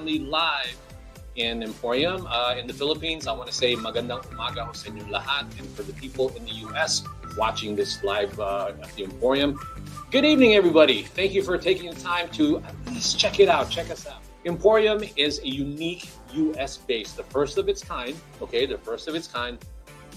currently live in Emporium in the Philippines. I want to say magandang umaga ho sa inyong lahat. And for the people in the US watching this live at the Emporium, good evening, everybody. Thank you for taking the time to at least check it out. Check us out. Emporium is a unique US base, the first of its kind. Okay, the first of its kind.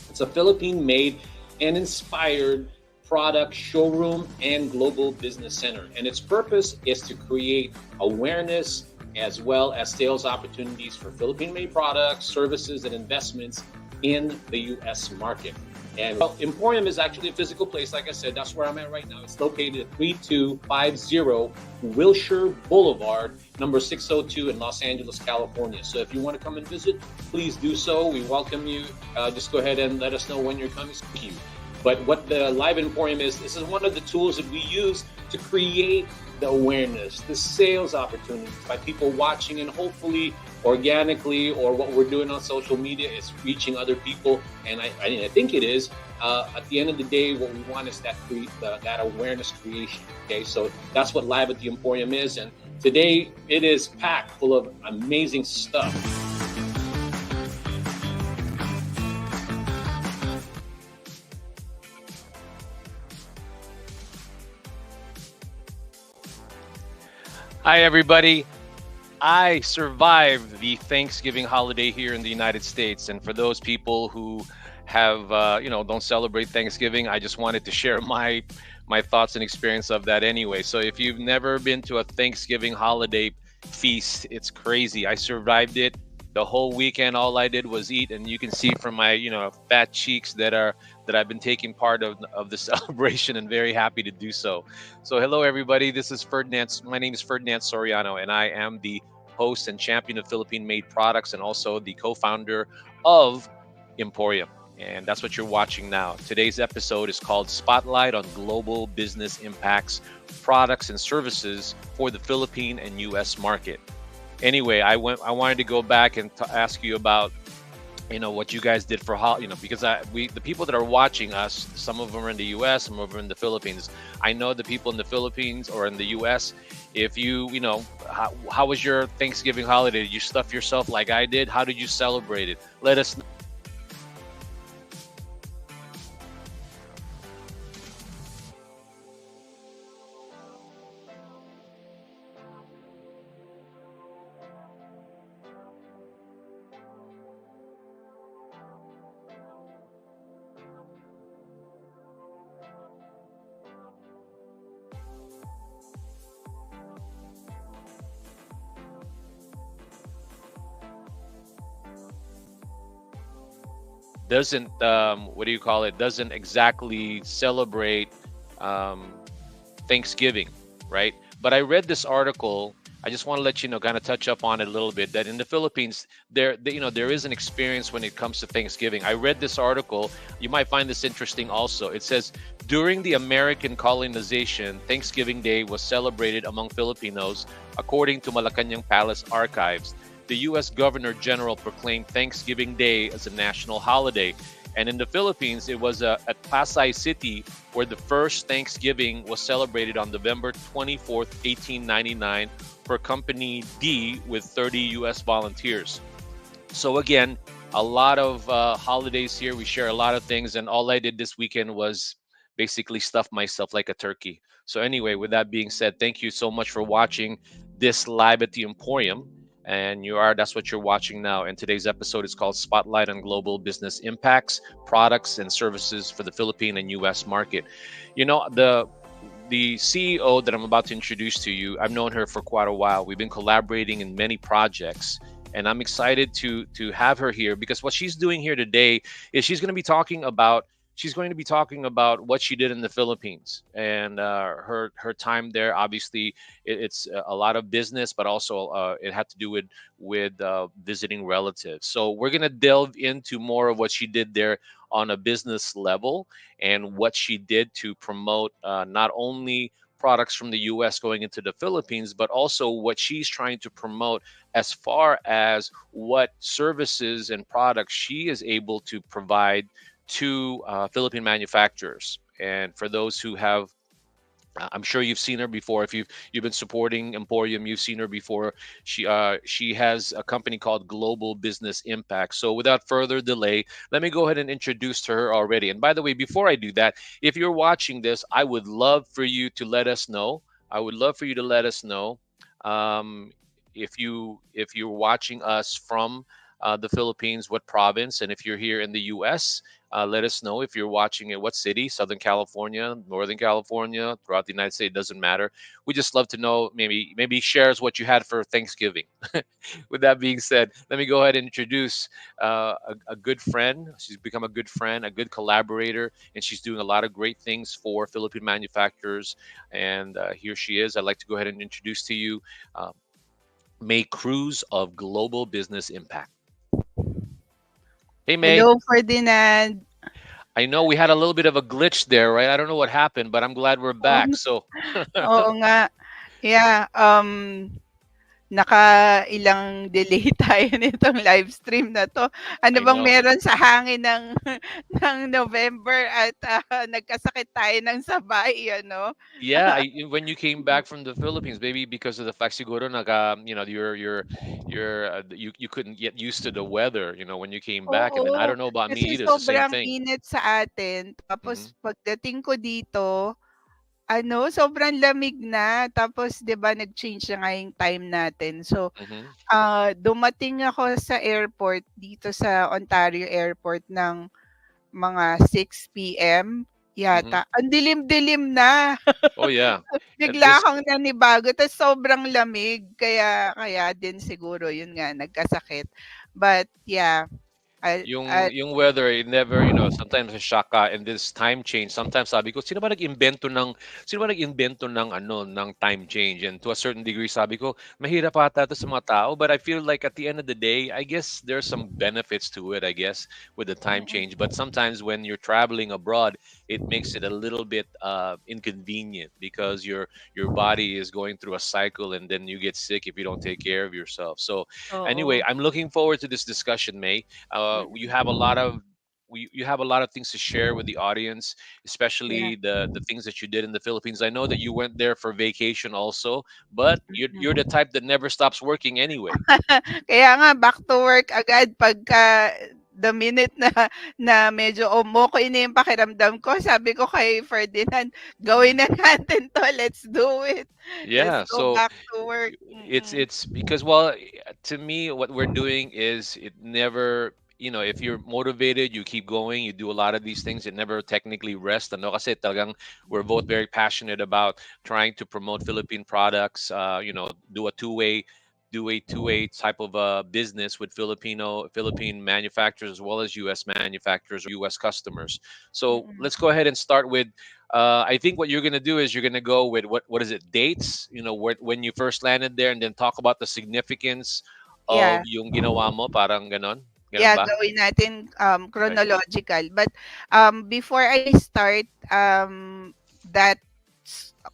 It's a Philippine-made and inspired product showroom and global business center. And its purpose is to create awareness as well as sales opportunities for Philippine-made products, services, and investments in the U.S. market. And Emporium is actually a physical place. Like I said, that's where I'm at right now. It's located at 3250 Wilshire Boulevard, number 602 in Los Angeles, California. So if you want to come and visit, please do so. We welcome you. Just go ahead and let us know when you're coming. Thank you. But what the Live Emporium is, this is one of the tools that we use to create the awareness, the sales opportunities by people watching, and hopefully organically, or what we're doing on social media is reaching other people. And I think it is. At the end of the day, what we want is that awareness creation. Okay, so that's what Live at the Emporium is. And today it is packed full of amazing stuff. Hi, everybody. I survived the Thanksgiving holiday here in the United States. And for those people who have, don't celebrate Thanksgiving, I just wanted to share my thoughts and experience of that anyway. So if you've never been to a Thanksgiving holiday feast, it's crazy. I survived it. The whole weekend, all I did was eat, and you can see from my, fat cheeks that I've been taking part of the celebration, and very happy to do so. So, hello everybody. This is Ferdinand. My name is Ferdinand Soriano, and I am the host and champion of Philippine-made products, and also the co-founder of Emporium. And that's what you're watching now. Today's episode is called Spotlight on Global Business Impacts, Products and Services for the Philippine and U.S. market. Anyway, I wanted to go back and ask you about, what you guys did for because the people that are watching us, some of them are in the U.S., some of them are in the Philippines. I know the people in the Philippines or in the U.S. If how was your Thanksgiving holiday? Did you stuff yourself like I did? How did you celebrate it? Let us know. Doesn't doesn't exactly celebrate um, Thanksgiving, right? But I read this article. I just want to let you know, kind of touch up on it a little bit, that in the Philippines, there is an experience when it comes to Thanksgiving. I read this article. You might find this interesting also. It says, during the American colonization, Thanksgiving Day was celebrated among Filipinos, according to Malacanang Palace archives. The U.S. Governor General proclaimed Thanksgiving Day as a national holiday. And in the Philippines, it was at Pasay City where the first Thanksgiving was celebrated on November 24th, 1899 for Company D with 30 U.S. volunteers. So again, a lot of holidays here. We share a lot of things. And all I did this weekend was basically stuff myself like a turkey. So anyway, with that being said, thank you so much for watching this Live at the Emporium. And that's what you're watching now. And today's episode is called Spotlight on Global Business Impacts, Products and Services for the Philippine and U.S. market. The CEO that I'm about to introduce to you, I've known her for quite a while. We've been collaborating in many projects, and I'm excited to have her here, because what she's doing here today is she's going to be talking about what she did in the Philippines, and her time there. Obviously, it's a lot of business, but also it had to do with visiting relatives. So we're gonna delve into more of what she did there on a business level, and what she did to promote not only products from the U.S. going into the Philippines, but also what she's trying to promote as far as what services and products she is able to provide to Philippine manufacturers. And for those who have I'm sure you've seen her before. If you've been supporting Emporium, you've seen her before. She has a company called Global Business Impact. So without further delay, let me go ahead and introduce to her already. And by the way, before I do that, if you're watching this, I would love for you to let us know. I would love for you to let us know, um, if you're watching us from the Philippines, what province, and if you're here in the U.S. Let us know if you're watching it. What city? Southern California, Northern California, throughout the United States. It doesn't matter. We just love to know. Maybe shares what you had for Thanksgiving. With that being said, let me go ahead and introduce a good friend. She's become a good friend, a good collaborator, and she's doing a lot of great things for Philippine manufacturers. And here she is. I'd like to go ahead and introduce to you uh, May Cruz of Global Business Impact. Hey, May. Hello, Ferdinand. I know we had a little bit of a glitch there, right? I don't know what happened, but I'm glad we're Oo, back. So, oo nga. Yeah, nakailang delay tayo nitong live stream na 'to. Ano I bang know. meron sa hangin ng ng November at, nagkasakit tayo ng sabay ano? Yeah, when you came back from the Philippines, maybe because of the fact siguro you couldn't get used to the weather, when you came back, and then I Oo, don't know about me kasi either. It's the same sobrang thing. init sa atin Hmm. tapos pagdating ko dito, ano, sobrang lamig na tapos 'di ba nag-change na nga yung time natin. So, Hmm. dumating ako sa airport dito sa Ontario Airport ng mga 6 p.m. Hmm. yata. Ang dilim-dilim na. Oh yeah. Bigla This akong nanibago ta's sobrang lamig kaya kaya din siguro yun nga nagkasakit. But yeah, at yung weather, it never, sometimes a shock ka, and this time change. Sometimes sabi ko, sino ba nag-imbento ng ng time change? And to a certain degree, sabi ko, mahirap ata to sa mga tao. But I feel like at the end of the day, I guess there's some benefits to it, I guess, with the time mm, change. But sometimes when you're traveling abroad, it makes it a little bit inconvenient because your body is going through a cycle, and then you get sick if you don't take care of yourself. So anyway, oo. I'm looking forward to this discussion, May. You have a Mm. lot of you have a lot of things to share with the audience, Yeah. especially the things that you did in the Philippines. I know that you went there for vacation also, but you're the Mm. type that never stops working anyway. Kaya nga back to work agad pagka the minute na na medyo okey na yung pakiramdam ko, sabi ko kay Ferdinand, "Gawin Mhm. na natin 'to, let's do it. Let's Yeah, go so back to work." it's because, well, to me, what we're doing is, it never, if you're motivated, you keep going, you do a lot of these things, it never technically rests. Ano, kasi talagang we're both very passionate about trying to promote Philippine products, do a two-way type of business with Philippine manufacturers, as well as US manufacturers or US customers. So Mm. let's go ahead and start with, I think what you're gonna do is you're gonna go with, what is it, dates? When you first landed there, and then talk about the significance of Yeah. yung ginawa mo, parang ganon. Ganon Yeah, ba? gawin natin, Okay. chronological. But, before I start, that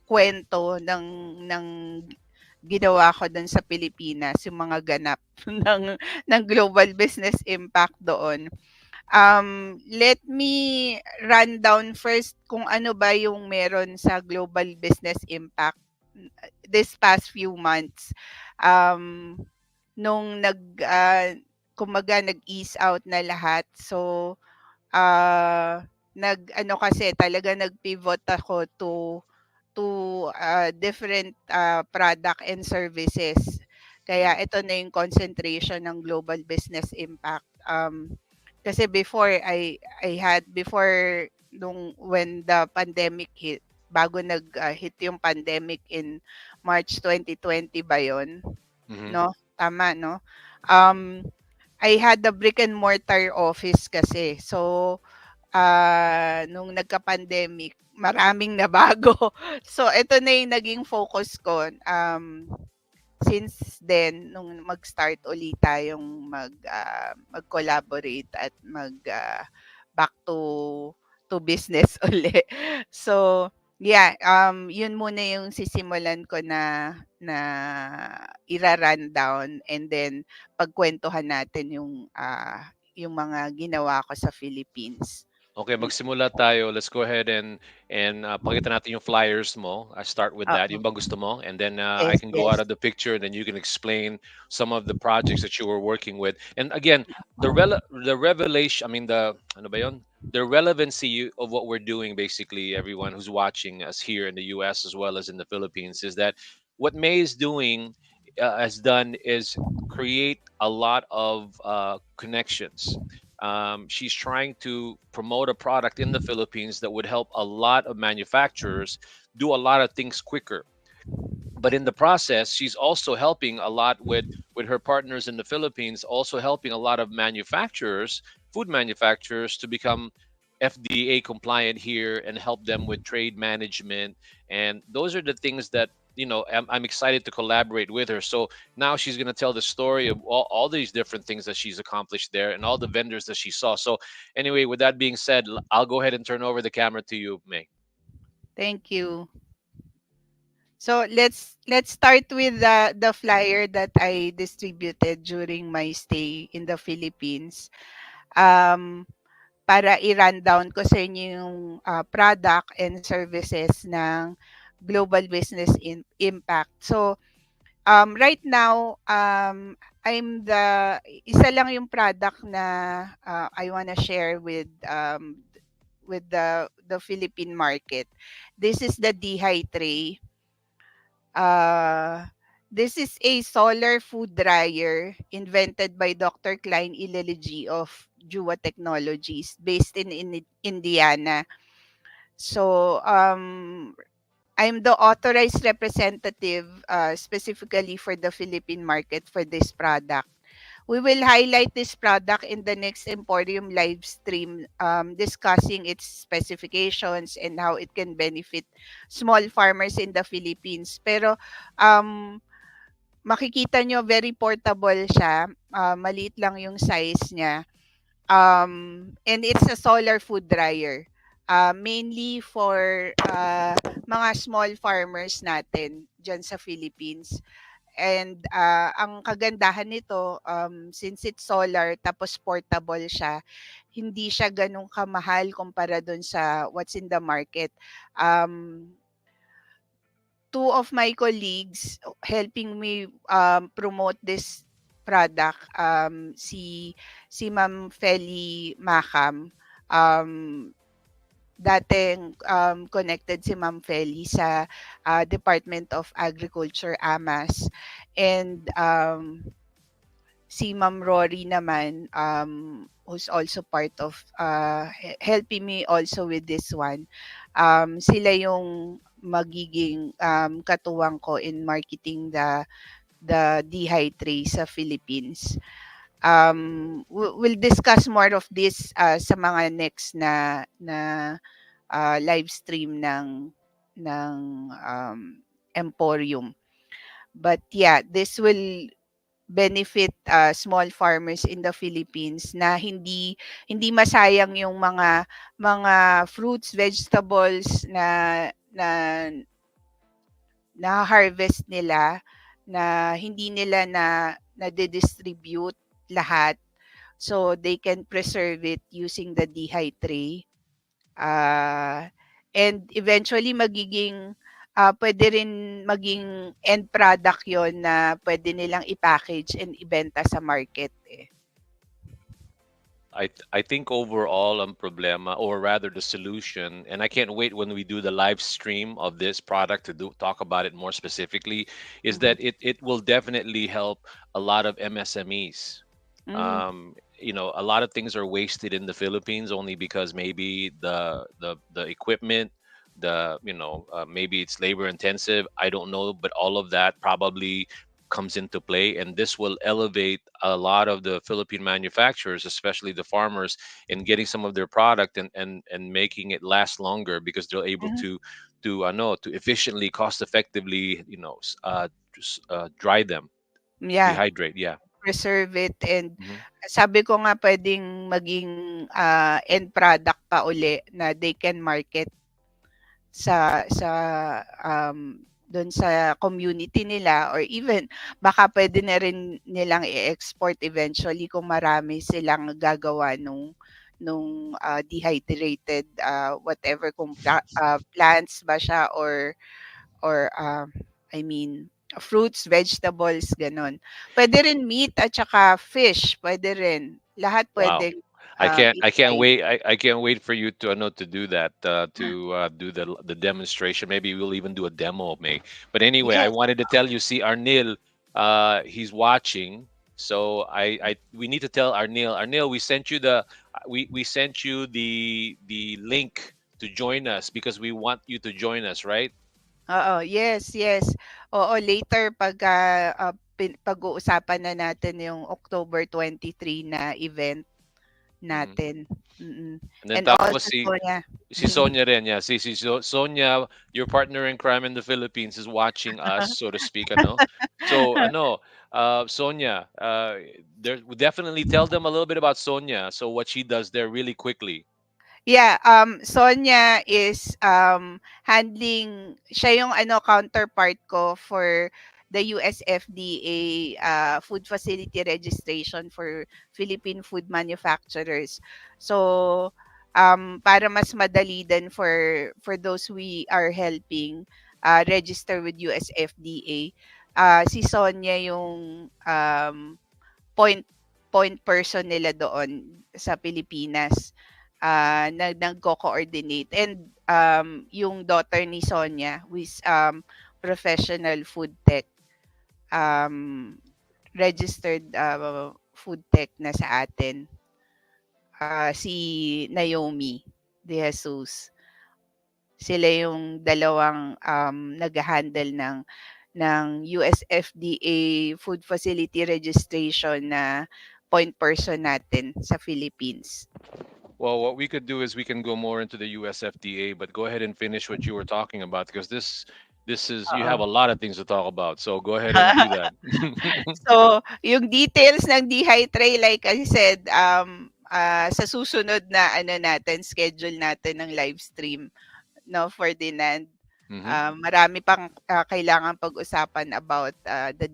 kuwento ng ginawa ko dun sa Pilipinas, yung mga ganap ng global business impact doon. Let me run down first kung ano ba yung meron sa global business impact this past few months. Um, nung kumbaga nag-ease out na lahat. So, nag-ano kasi talaga nag-pivot ako to different product and services. Kaya Mhm. ito na yung concentration ng global business impact. Kasi before before nung when the pandemic hit, bago hit yung pandemic in March 2020 ba yon, Mhm. no? Tama, no? Um, I had the brick and mortar office kasi. So, nung nagka-pandemic, maraming nabago. So, ito na yung naging focus ko. Since then, nung mag-start ulit tayong mag-collaborate at back to business uli. So, yeah, yun muna yung sisimulan ko na ira-rundown and then pagkuwentuhan natin yung mga ginawa ko sa Philippines. Okay, magsimula tayo. Let's go ahead and pakita natin yung flyers mo. I start with that. Oo. Yung bang gusto mo? And then I Yes, can go yes. out of the picture and then you can explain some of the projects that you were working with. And again, the revelation, I mean ano ba yun? The relevancy of what we're doing basically, everyone who's watching us here in the US as well as in the Philippines, is that what May is doing has done is create a lot of connections. She's trying to promote a product in the Philippines that would help a lot of manufacturers do a lot of things quicker. But in the process, she's also helping a lot with her partners in the Philippines, also helping a lot of manufacturers, food manufacturers, to become FDA compliant here and help them with trade management. And those are the things that I'm excited to collaborate with her. So now she's going to tell the story of all these different things that she's accomplished there and all the vendors that she saw. So anyway, with that being said, I'll go ahead and turn over the camera to you, May. Thank you. So let's start with the flyer that I distributed during my stay in the Philippines. Um, para i-rundown ko sa inyo yung product and services ng Global Business Impact. So right now, I'm the isa lang yung product na I wanna share with the Philippine market. This is the DHI tray. Uh, this is a solar food dryer invented by Dr. Klein Ileligi of Jua Technologies based in Indiana. So I'm the authorized representative specifically for the Philippine market for this product. We will highlight this product in the next Emporium live stream, discussing its specifications and how it can benefit small farmers in the Philippines. Pero um, makikita nyo very portable siya. Maliit lang yung size niya. And it's a solar food dryer. Mainly for mga small farmers natin dyan sa Philippines. And ang kagandahan nito, since it's solar tapos portable siya, hindi siya ganun kamahal kumpara dun sa what's in the market. Um, Two of my colleagues helping me promote this product, si Ma'am Feli Macam, um, dating connected si Ma'am Feli sa Department of Agriculture, AMAS. And si Ma'am Rory naman, who's also part of helping me also with this one. Sila yung magiging katuwang ko in marketing the dehydrate sa Philippines. We'll discuss more of this sa mga next na live stream ng Emporium. But yeah, this will benefit small farmers in the Philippines na hindi masayang yung mga fruits, vegetables na na-harvest nila, na hindi nila nade-distribute lahat. So they can preserve it using the dehydrate. And eventually puwede rin maging end product yon na puwede nilang i-package and ibenta sa market, eh. I think overall ang problema, or rather the solution, and I can't wait when we do the live stream of this product to talk about it more specifically, is Mhm. that it will definitely help a lot of MSMEs. Hmm, A lot of things are wasted in the Philippines only because maybe the equipment, maybe it's labor intensive. I don't know, but all of that probably comes into play, and this will elevate a lot of the Philippine manufacturers, especially the farmers, in getting some of their product and making it last longer because they're able mhm. to efficiently, cost effectively, dry them, Yeah, dehydrate. Yeah. preserve it, and Mm-hmm. sabi ko nga puwedeng maging end product pa uli na they can market sa dun sa community nila, or even baka puwede na rin nilang i-export eventually kung marami silang gagawa nung dehydrated whatever kung plants ba siya or I mean fruits, vegetables, ganon. Pwede rin meat at saka fish, pwede rin. Lahat Wow. pwedeng I can't i-try. wait. I can't wait for you to know to do that, to do the demonstration. Maybe we'll even do a demo of me. But anyway, I Yes. wanted to tell you. See, Arnil, he's watching. So we need to tell Arnil. Arnil, we sent you the link to join us because we want you to join us, right? Oo, yes, yes. Oo, later pag-uusapan na natin yung October 23 na event Mhm. natin. Mm. And then And tapos also Sonia. si Sonia rin, yeah. Sonia, your partner in crime in the Philippines is watching us, so to speak, ano. So, ano, Sonia, there definitely tell them a little bit about Sonia. So what she does there really quickly. Yeah, Sonia is handling siya yung counterpart ko for the US FDA food facility registration for Philippine food manufacturers. So para mas madali din for those we are helping register with US FDA, si Sonia yung point point person nila doon sa Pilipinas, nagko-coordinate and yung daughter ni Sonia who is professional food tech, um, registered food tech na sa atin, si Naomi De Jesus. Sila yung dalawang nag-handle ng US FDA food facility registration na point person natin sa Philippines. Well, what we could do is we can go more into the US FDA, but go ahead and finish what you were talking about because this is you have Oo. a lot of things to talk about. So go ahead and do that. So, yung details ng Tray, like I said, sa susunod na natin, schedule natin ng live stream, no, Ferdinand. Hmm. Marami pang kailangan pag-usapan about the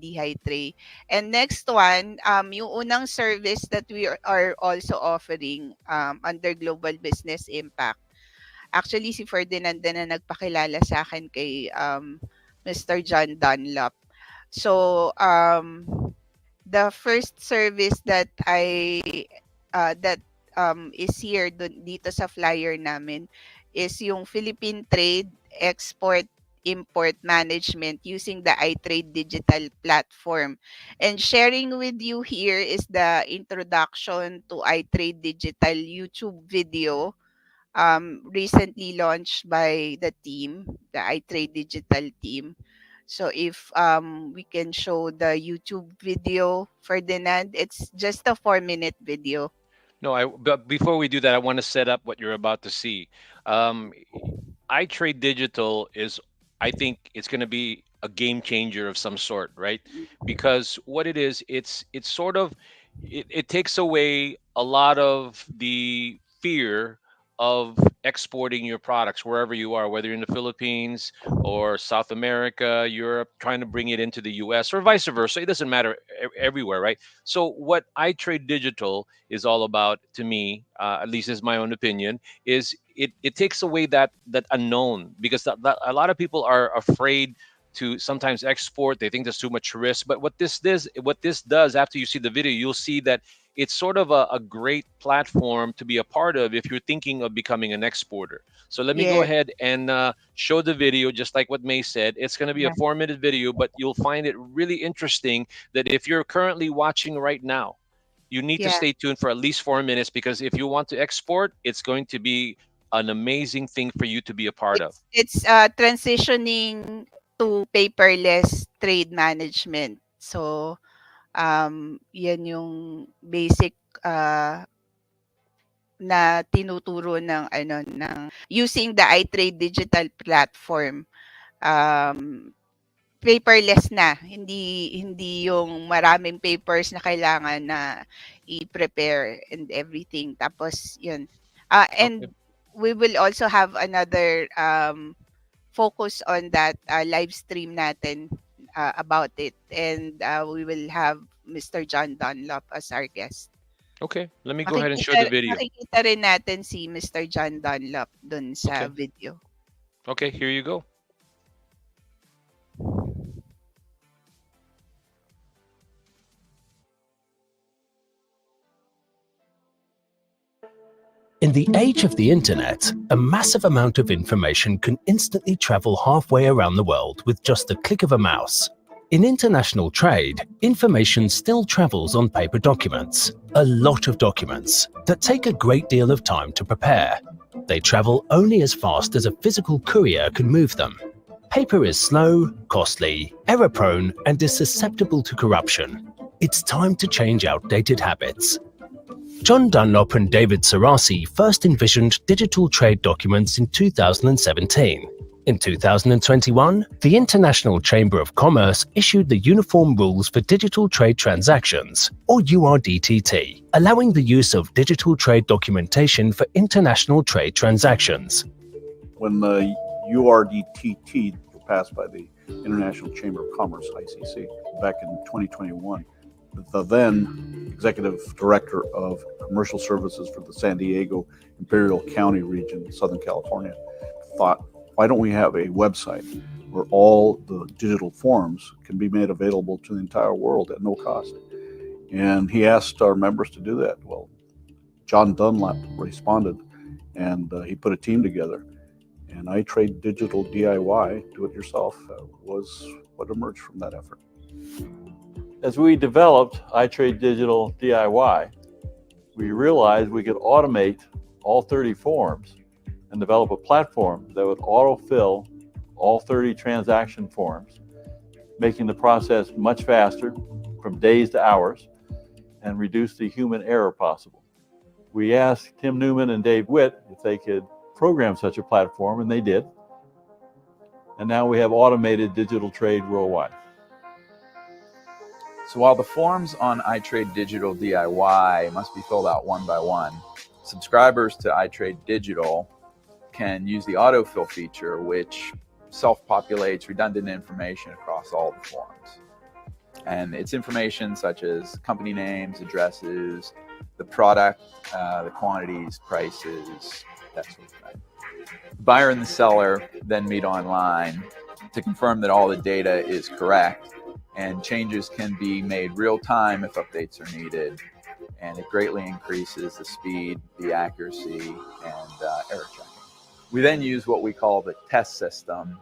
Tray. And next one, yung unang service that we are also offering under Global Business Impact. Actually, si Ferdinand din na nagpakilala sa akin kay Mr. John Dunlop. So, the first service that that is here dito sa flyer namin is yung Philippine Trade Export Import Management using the iTrade digital platform. And sharing with you here is the introduction to iTrade digital YouTube video recently launched by the team, the iTrade digital team. So if we can show the YouTube video, Ferdinand, it's just a 4-minute video. No, but before we do that, I want to set up what you're about to see. Um, I Trade Digital is, I think it's going to be a game changer of some sort, right? Because what it is, it's sort of it takes away a lot of the fear of exporting your products wherever you are, whether you're in the Philippines or South America, Europe, trying to bring it into the US or vice versa. It doesn't matter everywhere, right? So what I Trade Digital is all about to me, at least is my own opinion, is it takes away that unknown because a lot of people are afraid to sometimes export. They think there's too much risk. But what this does after you see the video, you'll see that it's sort of a great platform to be a part of if you're thinking of becoming an exporter. So let me go Yes. ahead and show the video, just like what May said. It's going to be a Yeah. 4-minute video, but you'll find it really interesting that if you're currently watching right now, you need to Yeah. stay tuned for at least 4 minutes because if you want to export, it's going to be an amazing thing for you to be a part of. It's transitioning to paperless trade management. So yan yung basic uh, na tinuturo ng using the iTrade digital platform. Um, Paperless na, hindi yung maraming papers na kailangan na i-prepare and everything. Tapos yun. Okay. And we will also have another focus on that live stream natin about it, and we will have Mr. John Dunlop as our guest. Okay, let me go ahead and show the video. Makikita rin natin si Mr. John Dunlop dun sa Okay. video. Okay, here you go. In the age of the internet, a massive amount of information can instantly travel halfway around the world with just the click of a mouse. In international trade, information still travels on paper documents, a lot of documents that take a great deal of time to prepare. They travel only as fast as a physical courier can move them. Paper is slow, costly, error-prone, and is susceptible to corruption. It's time to change outdated habits. John Dunlop and David Sarasi first envisioned digital trade documents in 2017. In 2021, the International Chamber of Commerce issued the Uniform Rules for Digital Trade Transactions, or URDTT, allowing the use of digital trade documentation for international trade transactions. When the URDTT was passed by the International Chamber of Commerce, ICC, back in 2021, the then executive director of commercial services for the San Diego Imperial County region, Southern California, thought, why don't we have a website where all the digital forms can be made available to the entire world at no cost? And he asked our members to do that. Well, John Dunlop responded, and he put a team together. And iTrade Digital DIY, do it yourself, was what emerged from that effort. As we developed iTrade Digital DIY, we realized we could automate all 30 forms and develop a platform that would autofill all 30 transaction forms, making the process much faster, from days to hours, and reduce the human error possible. We asked Tim Newman and Dave Witt if they could program such a platform, and they did. And now we have automated digital trade worldwide. So while the forms on iTrade Digital DIY must be filled out one by one, subscribers to iTrade Digital can use the autofill feature, which self-populates redundant information across all the forms. And it's information such as company names, addresses, the product, the quantities, prices, that sort of thing. The buyer and the seller then meet online to confirm that all the data is correct, and changes can be made real time if updates are needed, and it greatly increases the speed, the accuracy, and error checking. We then use what we call the test system,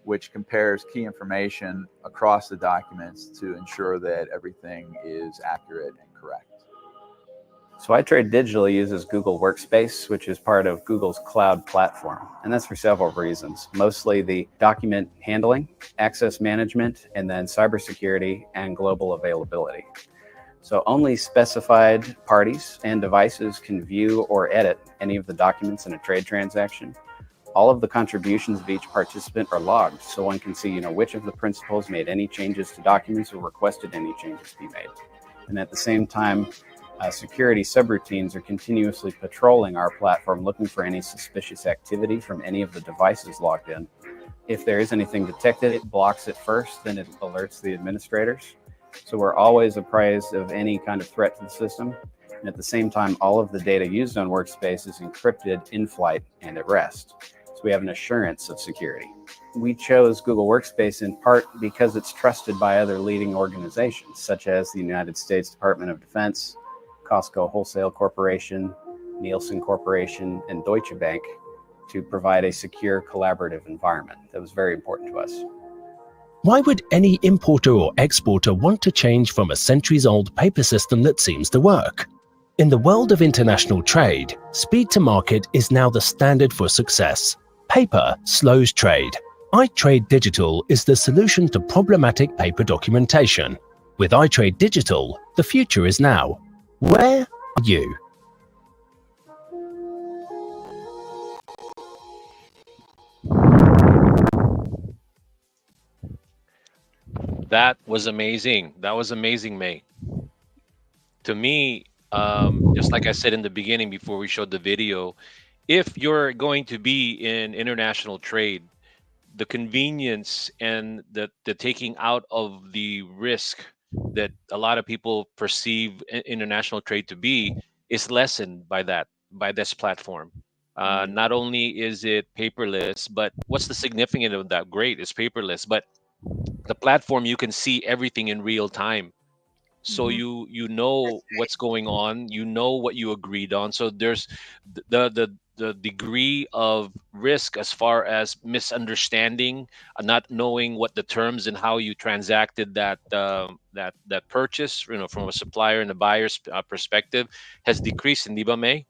which compares key information across the documents to ensure that everything is accurate and correct. So iTrade Digital uses Google Workspace, which is part of Google's cloud platform. And that's for several reasons, mostly the document handling, access management, and then cybersecurity and global availability. So only specified parties and devices can view or edit any of the documents in a trade transaction. All of the contributions of each participant are logged, so one can see, which of the principals made any changes to documents or requested any changes be made. And at the same time, security subroutines are continuously patrolling our platform, looking for any suspicious activity from any of the devices logged in. If there is anything detected, it blocks it first, then it alerts the administrators. So we're always apprised of any kind of threat to the system. And at the same time, all of the data used on Workspace is encrypted in flight and at rest. So we have an assurance of security. We chose Google Workspace in part because it's trusted by other leading organizations, such as the United States Department of Defense, Costco Wholesale Corporation, Nielsen Corporation, and Deutsche Bank, to provide a secure collaborative environment. That was very important to us. Why would any importer or exporter want to change from a centuries-old paper system that seems to work? In the world of international trade, speed to market is now the standard for success. Paper slows trade. iTrade Digital is the solution to problematic paper documentation. With iTrade Digital, the future is now. Where are you? That was amazing. That was amazing, May. To me, just like I said in the beginning before we showed the video, if you're going to be in international trade, the convenience and the taking out of the risk that a lot of people perceive international trade to be is lessened by that, by this platform. Mm. Not only is it paperless, but what's the significance of that? Great, it's paperless, but the platform, you can see everything in real time, so Mhm. you That's know right. what's going on, you know what you agreed on. So there's the degree of risk as far as misunderstanding, not knowing what the terms and how you transacted that purchase, from a supplier and a buyer's perspective, has decreased, hindi ba, May?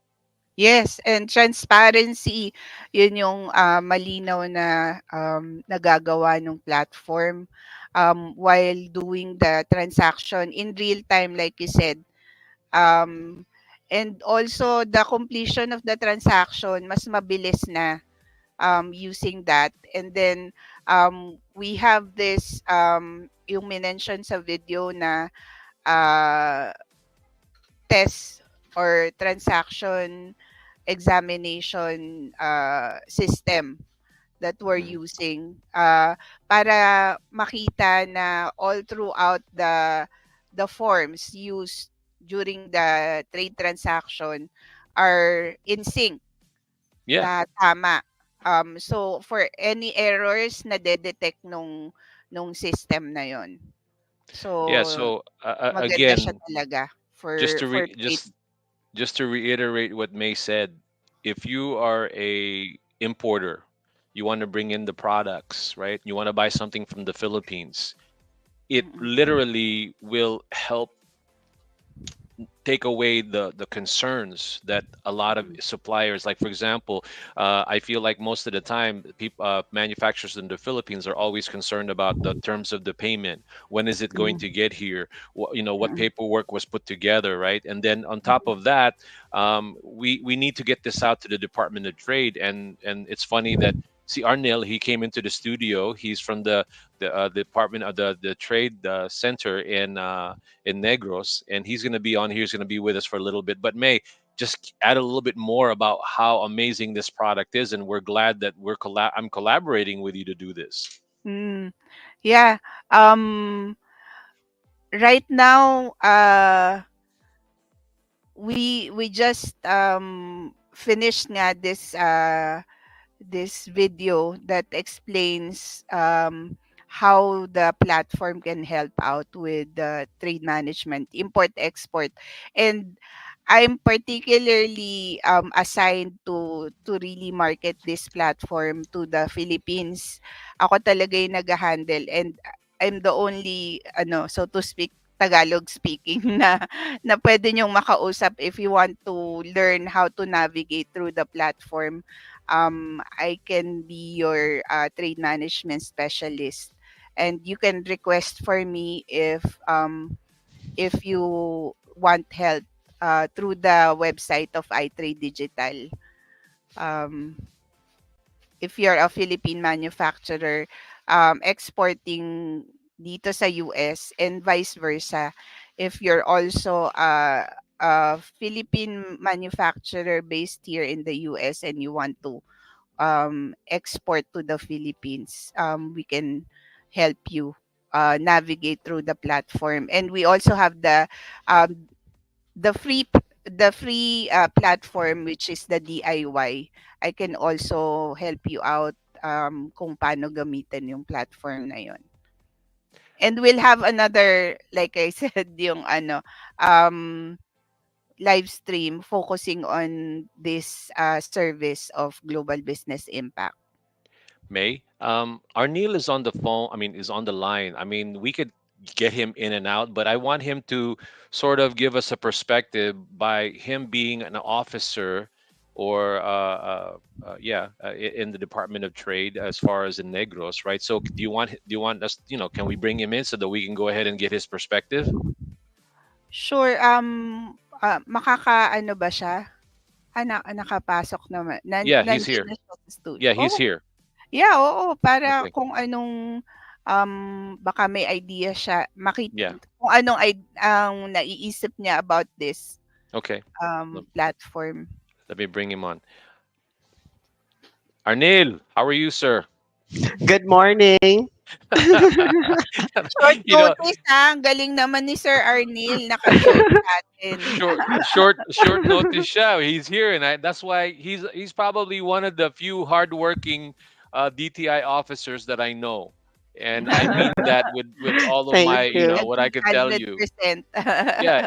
Yes, and transparency, yun yung malinaw na nagagawa ng platform while doing the transaction in real time, like you said. Um, and also the completion of the transaction, mas mabilis na using that. And then we have this, yung minention sa video na uh, test or transaction examination system that we're Mm. using para makita na all throughout the forms used during the trade transaction are in sync Yeah. na tama. So for any errors na detect nung system na yon. Yeah, So so maganda siya again, talaga just for to for re- trade. just to reiterate what May said, if you are a importer, you want to bring in the products, right? You want to buy something from the Philippines. It Mm-mm. literally will help take away the concerns that a lot of Mm-mm. suppliers, like for example, I feel like most of the time people, manufacturers in the Philippines are always concerned about the terms of the payment. When is it going to Mm-mm. get here? What Mm-mm. paperwork was put together, right? And then on top of that, we need to get this out to the Department of Trade. And it's funny that, see, Arnil, he came into the studio. He's from the Department of the Trade Center in Negros, and he's going to be on here. He's going to be with us for a little bit. But May, just add a little bit more about how amazing this product is, and we're glad that I'm collaborating with you to do this. Mm. Yeah. Right now, we just finished nga this video that explains how the platform can help out with trade management, import export, and I'm particularly assigned to really market this platform to the Philippines. Ako talaga yung nag-handle, and I'm the only so to speak Tagalog speaking na pwede niyong makausap if you want to learn how to navigate through the platform. I can be your trade management specialist, and you can request for me if you want help through the website of iTrade Digital. Um, if you're a Philippine manufacturer exporting dito sa US and vice versa, if you're also a Philippine manufacturer based here in the US and you want to export to the Philippines, we can help you navigate through the platform. And we also have um, the free platform, which is the DIY. I can also help you out kung paano gamitin yung platform na yon. And we'll have another, like I said, yung um, live stream focusing on this service of global business impact. May, Arnil is on the phone. I mean, is on the line. I mean, we could get him in and out, but I want him to sort of give us a perspective by him being an officer or in the Department of Trade as far as in Negros, right? So do you want us, can we bring him in so that we can go ahead and get his perspective? Sure, makaka-ano ba siya? Nakapasok naman. Yeah, he's Nandiyan here. na siya sa studio. Yeah, he's Oh, here. yeah, oo, para Okay. kung anong, baka may idea siya, Yeah. kung anong ang naiisip niya about this, Okay. Let, platform. let me bring him on. Arnil, how are you, sir? Good morning. Short you know, notice, ha, ang galing naman ni Sir Arnil, naka-join sa'tin. short notice siya. He's here, and that's why he's probably one of the few hardworking DTI officers that I know, and I mean that with all of my, Thank you. what I could tell you. 100%. Yeah,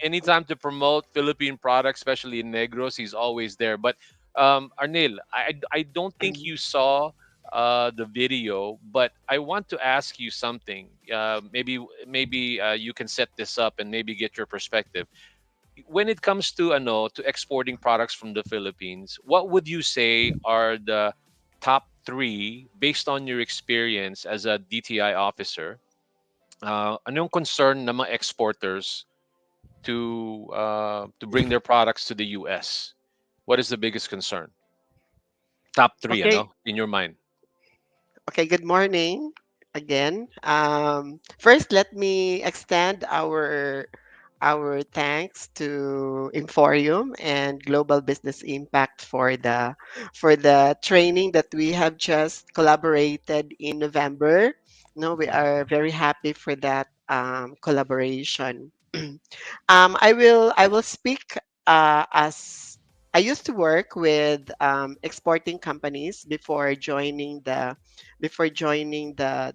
anytime to promote Philippine products, especially in Negros, he's always there. But Arnil, I don't think you saw the video, but I want to ask you something. Maybe you can set this up and maybe get your perspective. When it comes to to exporting products from the Philippines, what would you say are the top three based on your experience as a DTI officer? Ano yung concern ng mga exporters to bring their products to the US? What is the biggest concern? Top three, Okay. in your mind. Okay, good morning again. First, let me extend our thanks to Emporium and Global Business Impact for the training that we have just collaborated in November. No, we are very happy for that collaboration. I will speak as I used to work with exporting companies before joining the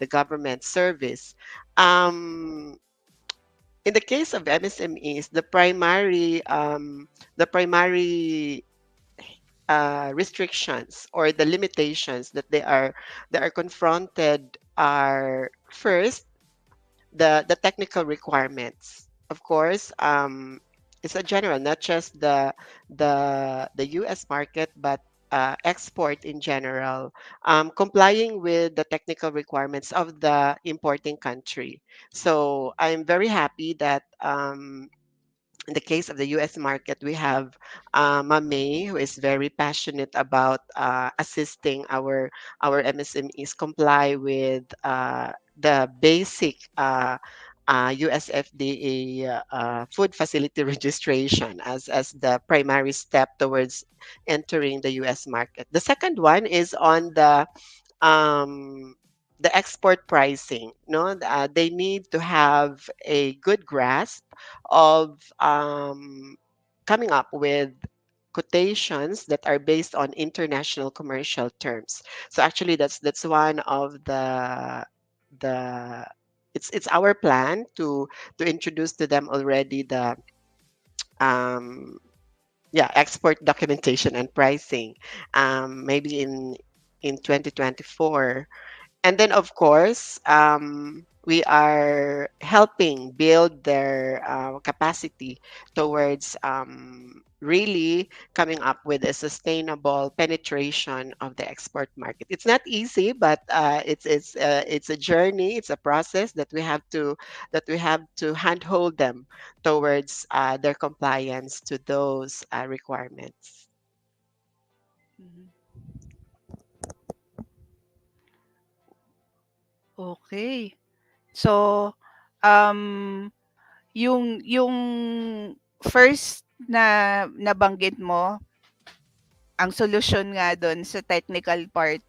government service. Um, in the case of MSMEs, the primary restrictions or the limitations that they are confronted are first the technical requirements. Of course, it's a general, not just the U.S. market, but export in general, complying with the technical requirements of the importing country. So I'm very happy that in the case of the US market, we have Mame, who is very passionate about assisting our MSMEs comply with the basic US FDA food facility registration as the primary step towards entering the US market. The second one is on um, the export pricing. No, they need to have a good grasp of coming up with quotations that are based on international commercial terms. So actually, that's one of the it's our plan to introduce to them already the um, yeah, export documentation and pricing, maybe in 2024. And then, of course, we are helping build their capacity towards really coming up with a sustainable penetration of the export market. It's not easy, but it's a journey. It's a process that we have to handhold them towards their compliance to those requirements. Mhm. Okay. So, um, yung first na nabanggit mo, ang solusyon nga dun sa technical part,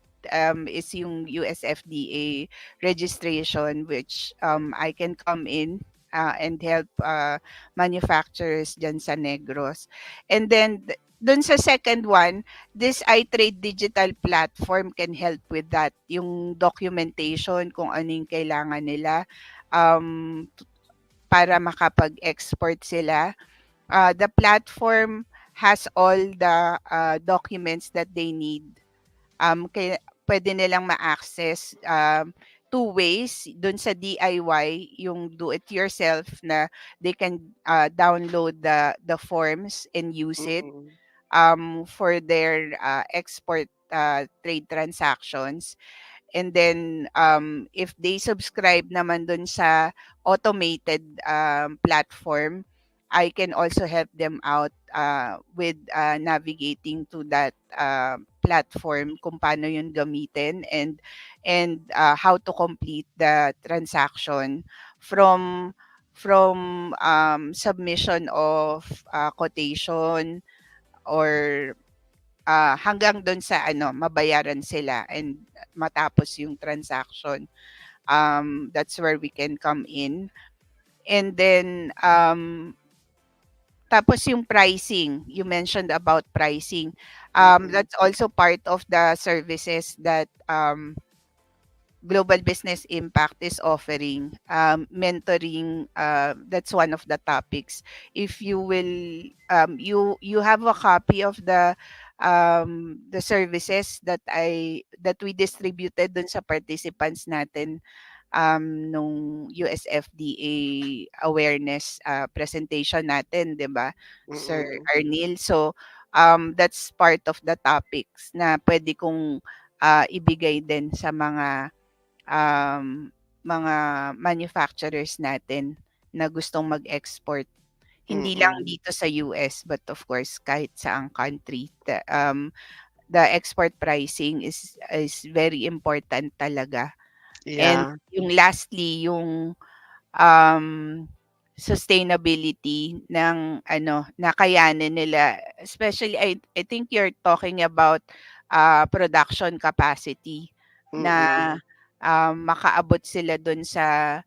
is yung USFDA registration, which I can come in and help manufacturers dyan sa Negros. And then dun sa second one, this iTrade digital platform can help with that. Yung documentation kung ano yung kailangan nila um, para makapag-export sila. The platform has all the documents that they need. Kaya pwede nilang ma-access two ways. Dun sa DIY, yung do it yourself na they can download the forms and use it Mm-mm. for their export trade transactions. And then if they subscribe naman dun sa automated platform, I can also help them out with navigating to that platform kung paano yun gamitin and how to complete the transaction from submission of quotation or hanggang dun sa ano, mabayaran sila and matapos yung transaction. That's where we can come in. And then, tapos yung pricing, you mentioned about pricing. Mm-mm. That's also part of the services that Global Business Impact is offering. Mentoring, that's one of the topics. If you will, you have a copy of the services that we distributed dun sa participants natin nung USFDA awareness presentation natin, 'di ba, Sir Mm-mm. Arnil? So, that's part of the topics na pwede kong ibigay din sa um, mga manufacturers natin na gustong mag-export. Hindi lang Mm-mm. dito sa US, but of course kahit saang country. The export pricing is very important talaga. And Yeah. yung lastly, yung um, sustainability ng ano, na kayanin nila. Especially, I think you're talking about production capacity na Mm-mm. makaabot sila dun sa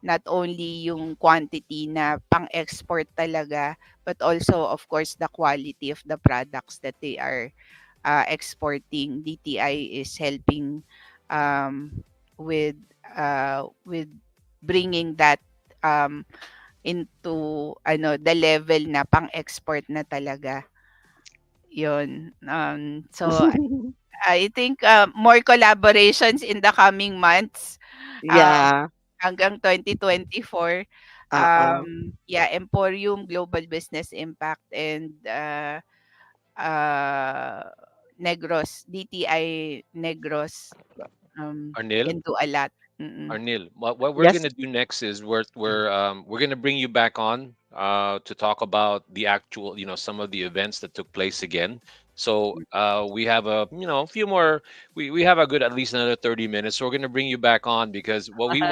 not only yung quantity na pang-export talaga, but also, of course, the quality of the products that they are exporting. DTI is helping um, with bringing that um, into ano the level na pang-export na talaga. Yun. So I think more collaborations in the coming months. Um, Yeah. hanggang 2024. Uh-uh. Yeah, Emporium, Global Business Impact, and uh, Negros, DTI Negros, Arnil. can do a lot. Mm. Arnil, what we're Yes. gonna do next is we're gonna bring you back on to talk about the actual, some of the events that took place again. So we have a few more. We have a good at least another 30 minutes. So we're gonna bring you back on because what we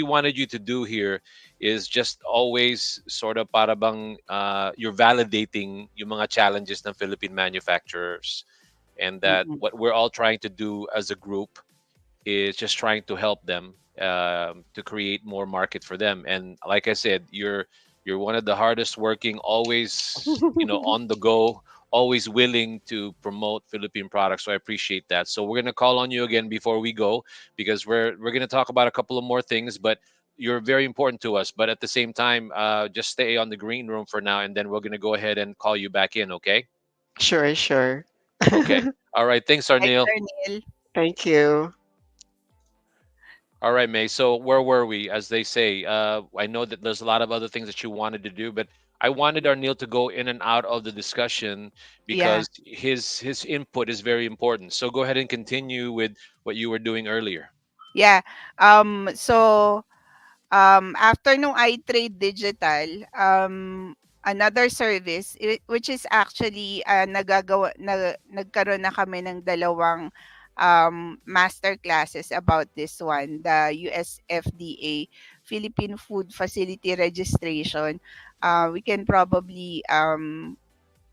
wanted you to do here is just always sort of para bang you're validating yung mga challenges ng Philippine manufacturers, and that Mm. what we're all trying to do as a group is just trying to help them to create more market for them. And like I said, you're one of the hardest working, always on the go, always willing to promote Philippine products. So I appreciate that. So we're gonna call on you again before we go because we're gonna talk about a couple of more things, but you're very important to us. But at the same time, just stay on the green room for now, and then we're gonna go ahead and call you back in. Okay? Sure, sure. Okay. All right. Thanks, Thanks, Arnil. Arnel. Thank you. All right, May. So where were we? As they say, I know that there's a lot of other things that you wanted to do, but I wanted Arnil to go in and out of the discussion Yeah, because his input is very important. So go ahead and continue with what you were doing earlier. yeah. So after nung iTrade Digital, another service which is actually nagkaroon na kami ng dalawang master classes about this one, the USFDA Philippine Food Facility Registration. We can probably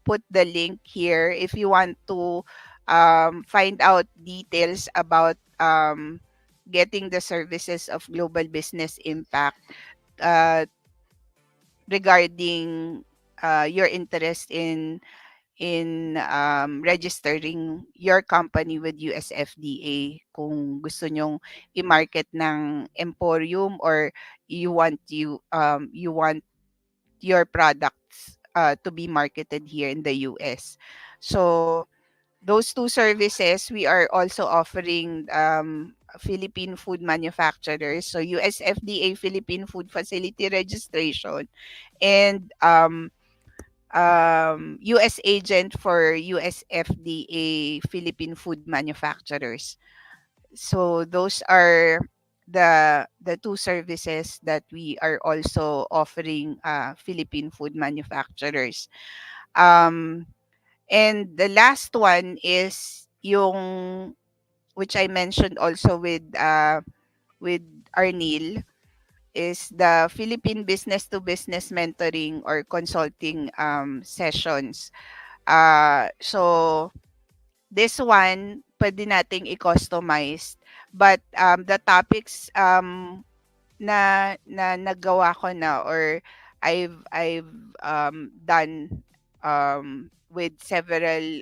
put the link here if you want to find out details about getting the services of Global Business Impact uh, regarding your interest in registering your company with USFDA. Kung gusto nyong i-market ng Emporium, or you want your products to be marketed here in the US. So those two services, we are also offering Philippine food manufacturers. So USFDA Philippine Food Facility Registration, and US agent for USFDA Philippine food manufacturers. So those are the two services that we are also offering Philippine food manufacturers. Um, and the last one is yung which I mentioned also with Arnil, is the Philippine business to business mentoring or consulting sessions. So this one pwede nating i-customize, but the topics na nagawa ko na, or I've done with several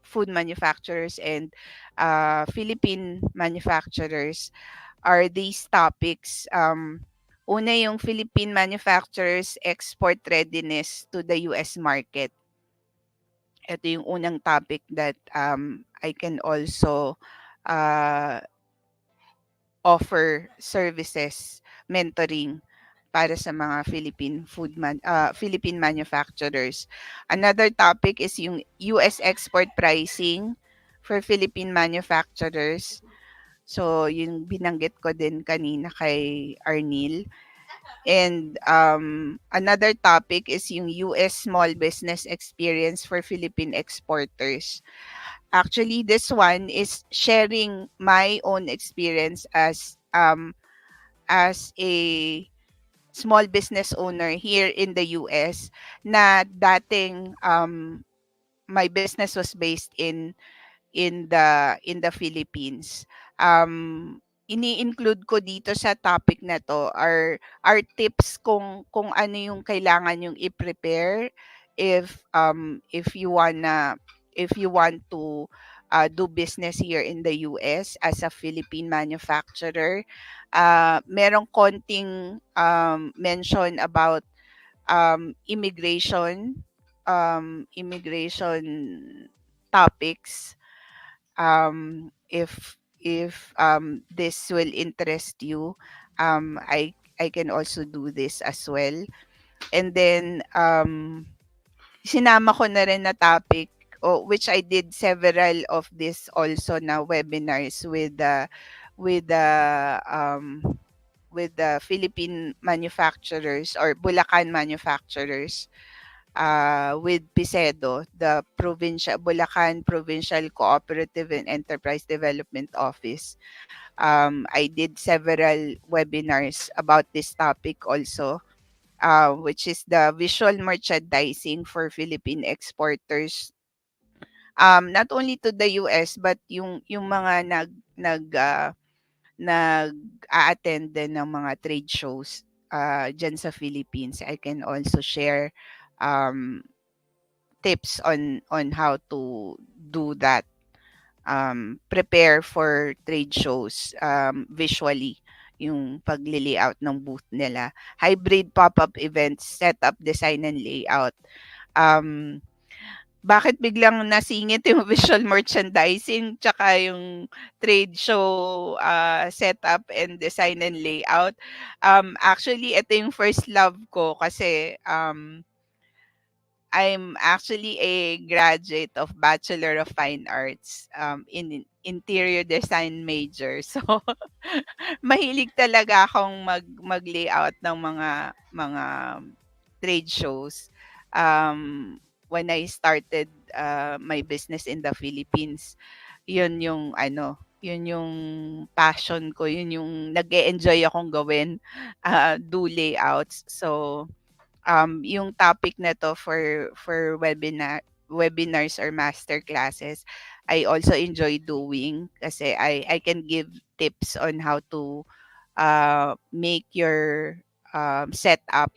food manufacturers and Philippine manufacturers are these topics. Una, yung Philippine manufacturers export readiness to the US market. Ito yung unang topic that I can also uh, offer services, mentoring para sa mga Philippine manufacturers. Another topic is yung US export pricing for Philippine manufacturers. So, yung binanggit ko din kanina kay Arnil. And another topic is yung US small business experience for Philippine exporters. Actually, this one is sharing my own experience as a small business owner here in the US, na dating my business was based in the Philippines. Ini-include ko dito sa topic na to are tips kung ano yung kailangan yung i-prepare if you want to do business here in the US as a Philippine manufacturer. Merong konting mention about immigration topics, if this will interest you. I can also do this as well. And then sinama ko na rin na topic, which I did several of this also na webinars with the Philippine manufacturers or Bulacan manufacturers, with PICEDO, the Bulacan Provincial Cooperative and Enterprise Development Office. I did several webinars about this topic also, which is the visual merchandising for Philippine exporters. Not only to the US, but yung mga nag-a-attend din ng mga trade shows dyan sa Philippines. I can also share tips on how to do that. Prepare for trade shows visually, yung pagli-layout ng booth nila. Hybrid pop-up events, setup, design, and layout. Bakit biglang nasingit yung visual merchandising tsaka yung trade show setup and design and layout? Actually, ito yung first love ko kasi I'm actually a graduate of Bachelor of Fine Arts in interior design major. So mahilig talaga akong mag-layout ng mga trade shows. When I started my business in the Philippines, yun yung passion ko, yun yung nag-e-enjoy akong gawin, do layouts. So yung topic na to for webinars or master classes, I also enjoy doing kasi I can give tips on how to make your setup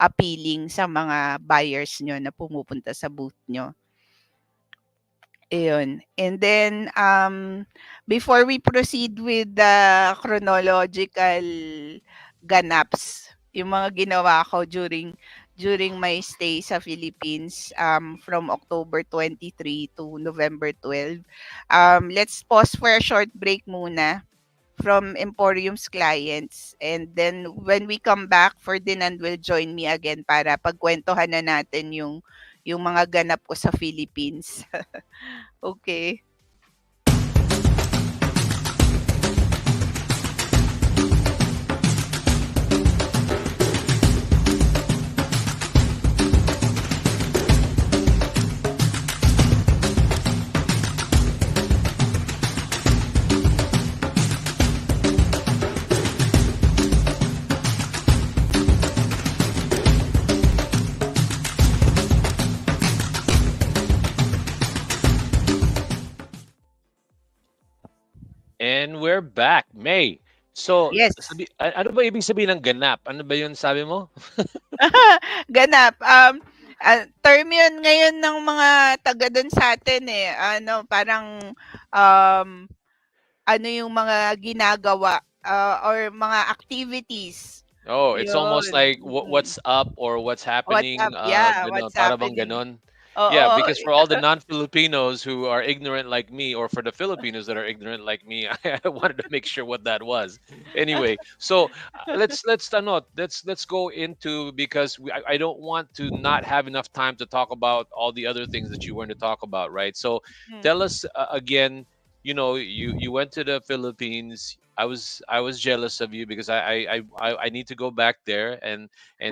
appealing sa mga buyers nyo na pumupunta sa booth nyo. Ayun. And then, before we proceed with the chronological ganaps, yung mga ginawa ko during my stay sa Philippines, from October 23 to November 12. Let's pause for a short break muna from Emporium's clients. And then when we come back, Ferdinand will join me again para pagkwentuhan na natin yung mga ganap ko sa Philippines. Okay. And we're back, May. So, Yes. ano ba ibig sabihin ng ganap? Ano ba 'yun sabi mo? Ganap. Term yun ngayon ng mga taga dun sa'tin, eh. Ano, parang, um, ano yung mga ginagawa, or mga activities. Oh, it's almost Yun, like what's up or what's What's happening, up? Yeah, gano'n, what's para bang happening? gano'n? Yeah, Oo. because for all the non-Filipinos who are ignorant like me, or for the Filipinos that are ignorant like me, I wanted to make sure what that was. Anyway, so let's go into, because I don't want to not have enough time to talk about all the other things that you want to talk about, right? So Hmm. tell us, again. You went to the Philippines. I was jealous of you because I need to go back there and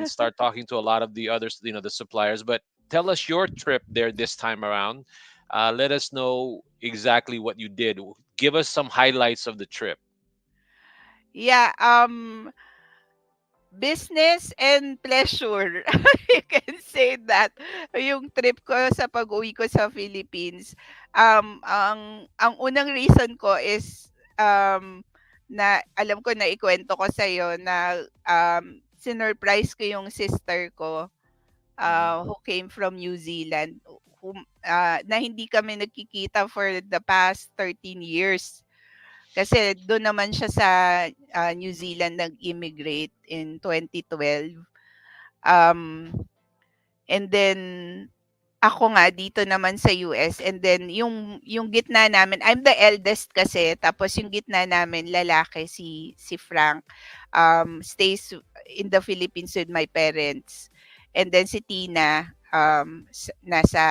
start talking to a lot of the others, the suppliers. But tell us your trip there this time around. Let us know exactly what you did. Give us some highlights of the trip. Yeah, business and pleasure. You can say that. Yung trip ko sa pag-uwi ko sa Philippines, ang unang reason ko is, na alam ko na ikuwento ko sa'yo na, sinurprise ko yung sister ko, Mhm. who came from New Zealand, na hindi kami nagkikita for the past 13 years. Kasi do'n naman siya sa, New Zealand nag-immigrate in 2012. Um, and then ako nga dito naman sa US, and then yung gitna namin, I'm the eldest kasi, tapos yung gitna namin lalaki, si Frank, stays in the Philippines with my parents. And then si Tina, nasa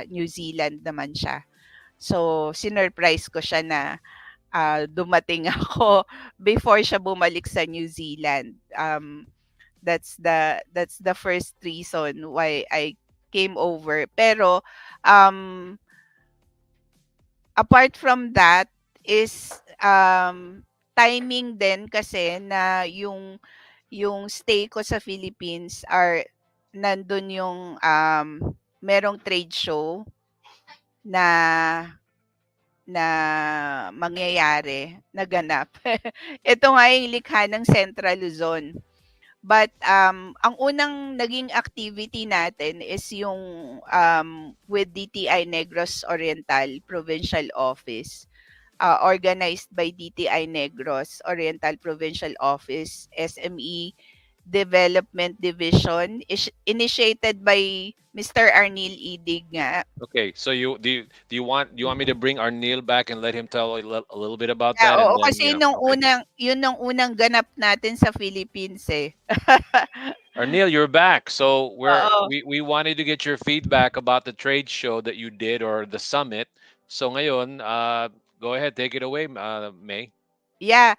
New Zealand naman siya. So sinurprise ko siya na, dumating ako before siya bumalik sa New Zealand. That's the first reason why I came over. Pero, um, apart from that is, timing din kasi na yung stay ko sa Philippines nandun yung, merong trade show na na mangyayari, naganap. Ito nga yung likha ng Central Luzon. But, ang unang naging activity natin is yung, with DTI Negros Oriental Provincial Office, organized by DTI Negros Oriental Provincial Office, SME Development Division, initiated by Mr. Arnil Idig nga. Okay, so do you want me to bring Arnil back and let him tell a little bit about Yeah, that, and oo, then kasi okay. yun ang unang ganap natin sa Philippines, eh. Arnil, you're back. So Oo. we wanted to get your feedback about the trade show that you did, or the summit. So ngayon, go ahead, take it away, May. Yeah,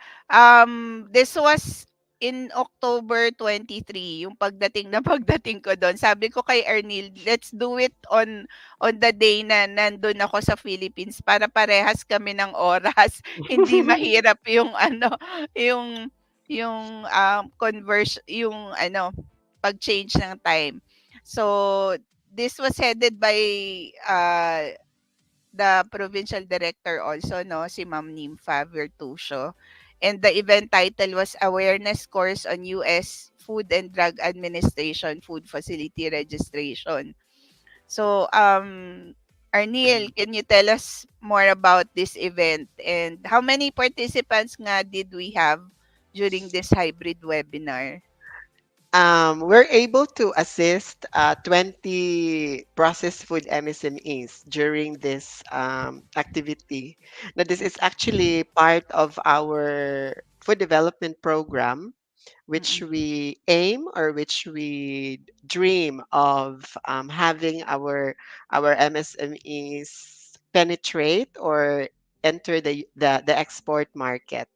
this was in October 23, yung pagdating na pagdating ko dun. Sabi ko kay Arnil, let's do it on the day na nandun ako sa Philippines para parehas kami ng oras. Hindi mahirap yung ano, yung yung ano, pag-change ng time. So, this was headed by, the provincial director also, no, si Ma'am Nympha Virtusio. And the event title was Awareness Course on US Food and Drug Administration Food Facility Registration. So, Arnil, can you tell us more about this event, and how many participants nga did we have during this hybrid webinar? We're able to assist 20 processed food MSMEs during this activity. Now, this is actually part of our food development program, which Mm. we aim, or which we dream of, having our MSMEs penetrate or enter the export market.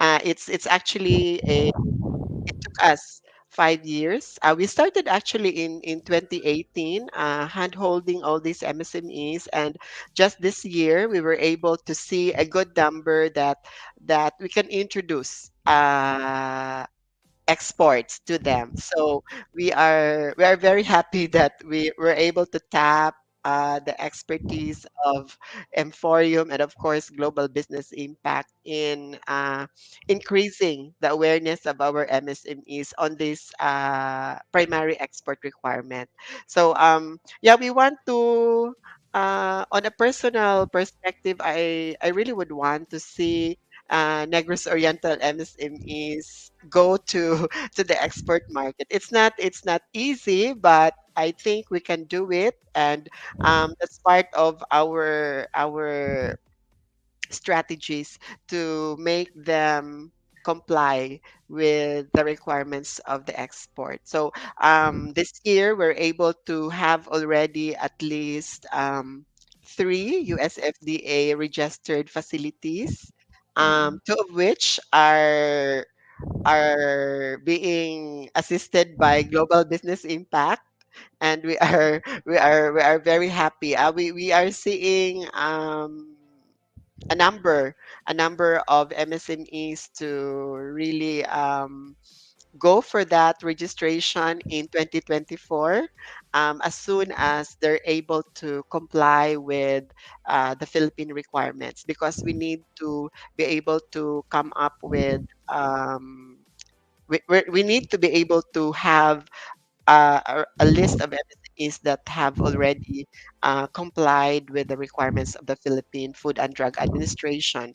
It's actually it took us 5 years. We started actually in 2018, hand holding all these MSMEs, and just this year we were able to see a good number that we can introduce exports to them. So we are very happy that we were able to tap the expertise of Emporium and, of course, global business impact in increasing the awareness of our MSMEs on this primary export requirement. So, yeah, we want to, on a personal perspective, I really would want to see Negros Oriental MSMEs go to to the export market. It's not easy, but I think we can do it, and that's part of our strategies to make them comply with the requirements of the export. So this year we're able to have already at least three USFDA registered facilities, Mm. two of which are being assisted by Global Business Impact, and we are very happy. We are seeing a number a number of MSMEs to really go for that registration in 2024, as soon as they're able to comply with the Philippine requirements, because we need to be able to come up with we need to be able to have a list of entities that have already complied with the requirements of the Philippine Food and Drug Administration.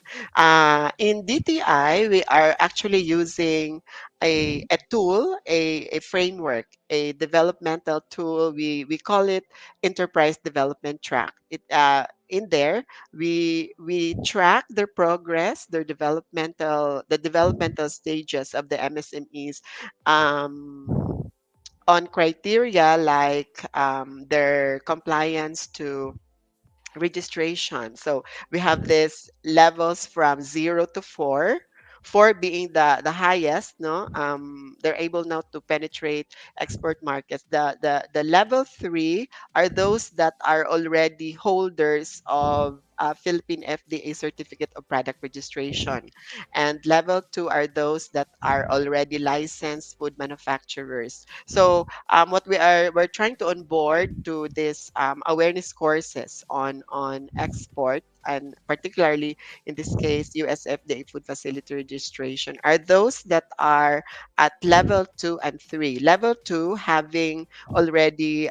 In DTI, we are actually using a tool, a framework, a developmental tool. We call it Enterprise Development Track. In there, we track their progress, the developmental stages of the MSMEs. On criteria like their compliance to registration. So we have this levels from 0 to 4. 4 being the highest, no? They're able now to penetrate export markets. The level 3 are those that are already holders of Philippine FDA certificate of product registration, and level 2 are those that are already licensed food manufacturers. So what we're trying to onboard to this awareness courses on export, and particularly in this case USFDA food facility registration, are those that are at level 2 and 3. Level 2 having already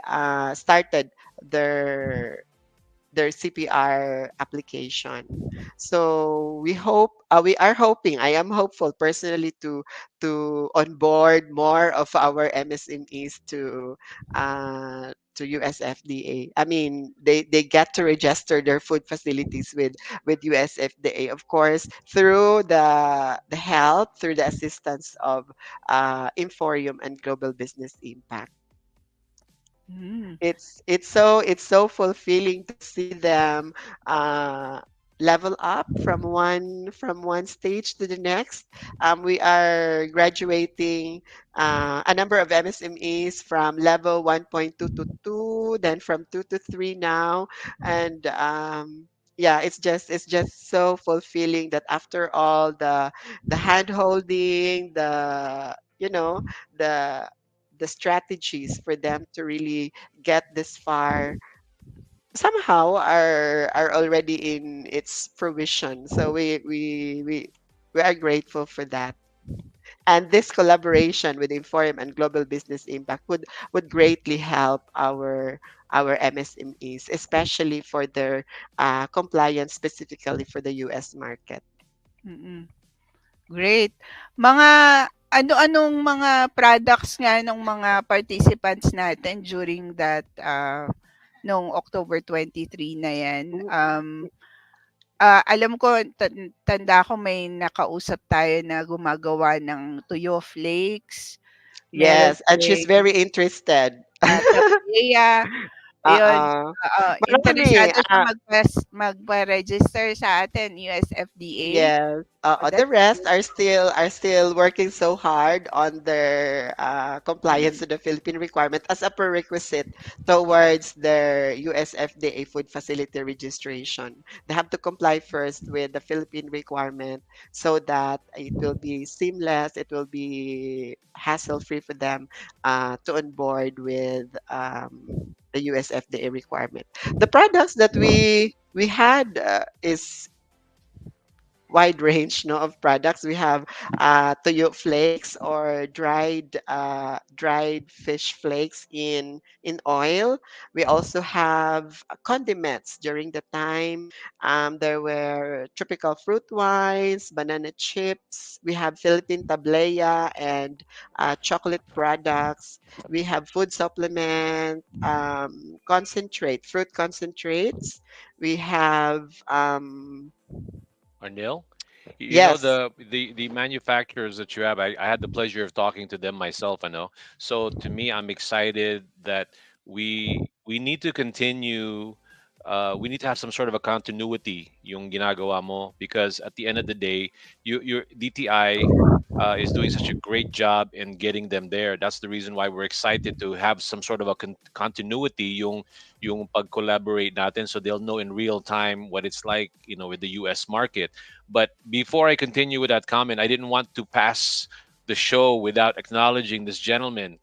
started their their CPR application. So we are hoping, I am hopeful personally to onboard more of our MSMEs to USFDA. I mean, they get to register their food facilities with USFDA, of course, through the help, through the assistance of Inforium and Global Business Impact. Mm. It's so fulfilling to see them uh, level up from one stage to the next. We are graduating a number of MSMEs from level 1.2 to 2, then from 2 to 3 now, and yeah, it's just so fulfilling that after all the hand holding, the the strategies for them to really get this far somehow are already in its fruition. So we are grateful for that. And this collaboration with Inform and Global Business Impact would greatly help our MSMEs, especially for their compliance specifically for the US market. Mm. Great. Mga ano-anong mga products nga ng mga participants natin during that, nung October 23 na 'yan? Alam ko tanda ko may nakausap tayo na gumagawa ng tuyo flakes, meron Yes, and she's ding, very interested. tortilla, ayun, Oo. oo. Marami. Interesado siya magpa-register sa atin, USFDA. Yes. Oh, The that's rest good. are still working so hard on their compliance Mm. to the Philippine requirement as a prerequisite towards their USFDA food facility registration. They have to comply first with the Philippine requirement so that it will be seamless, it will be hassle-free for them to onboard with the US FDA requirement. The products that we had is wide range, no, of products. We have toyo flakes, or dried fish flakes in oil. We also have condiments during the time. There were tropical fruit wines, banana chips. We have Philippine tablea and chocolate products. We have food supplement, concentrate, fruit concentrates. We have Arnil, you know yes. the manufacturers that you have. I had the pleasure of talking to them myself. I know. So to me, I'm excited that we need to continue. We need to have some sort of a continuity yung ginagawa mo, because at the end of the day, your DTI is doing such a great job in getting them there. That's the reason why we're excited to have some sort of a continuity yung pag-collaborate natin, so they'll know in real time what it's like, with the US market. But before I continue with that comment, I didn't want to pass the show without acknowledging this gentleman.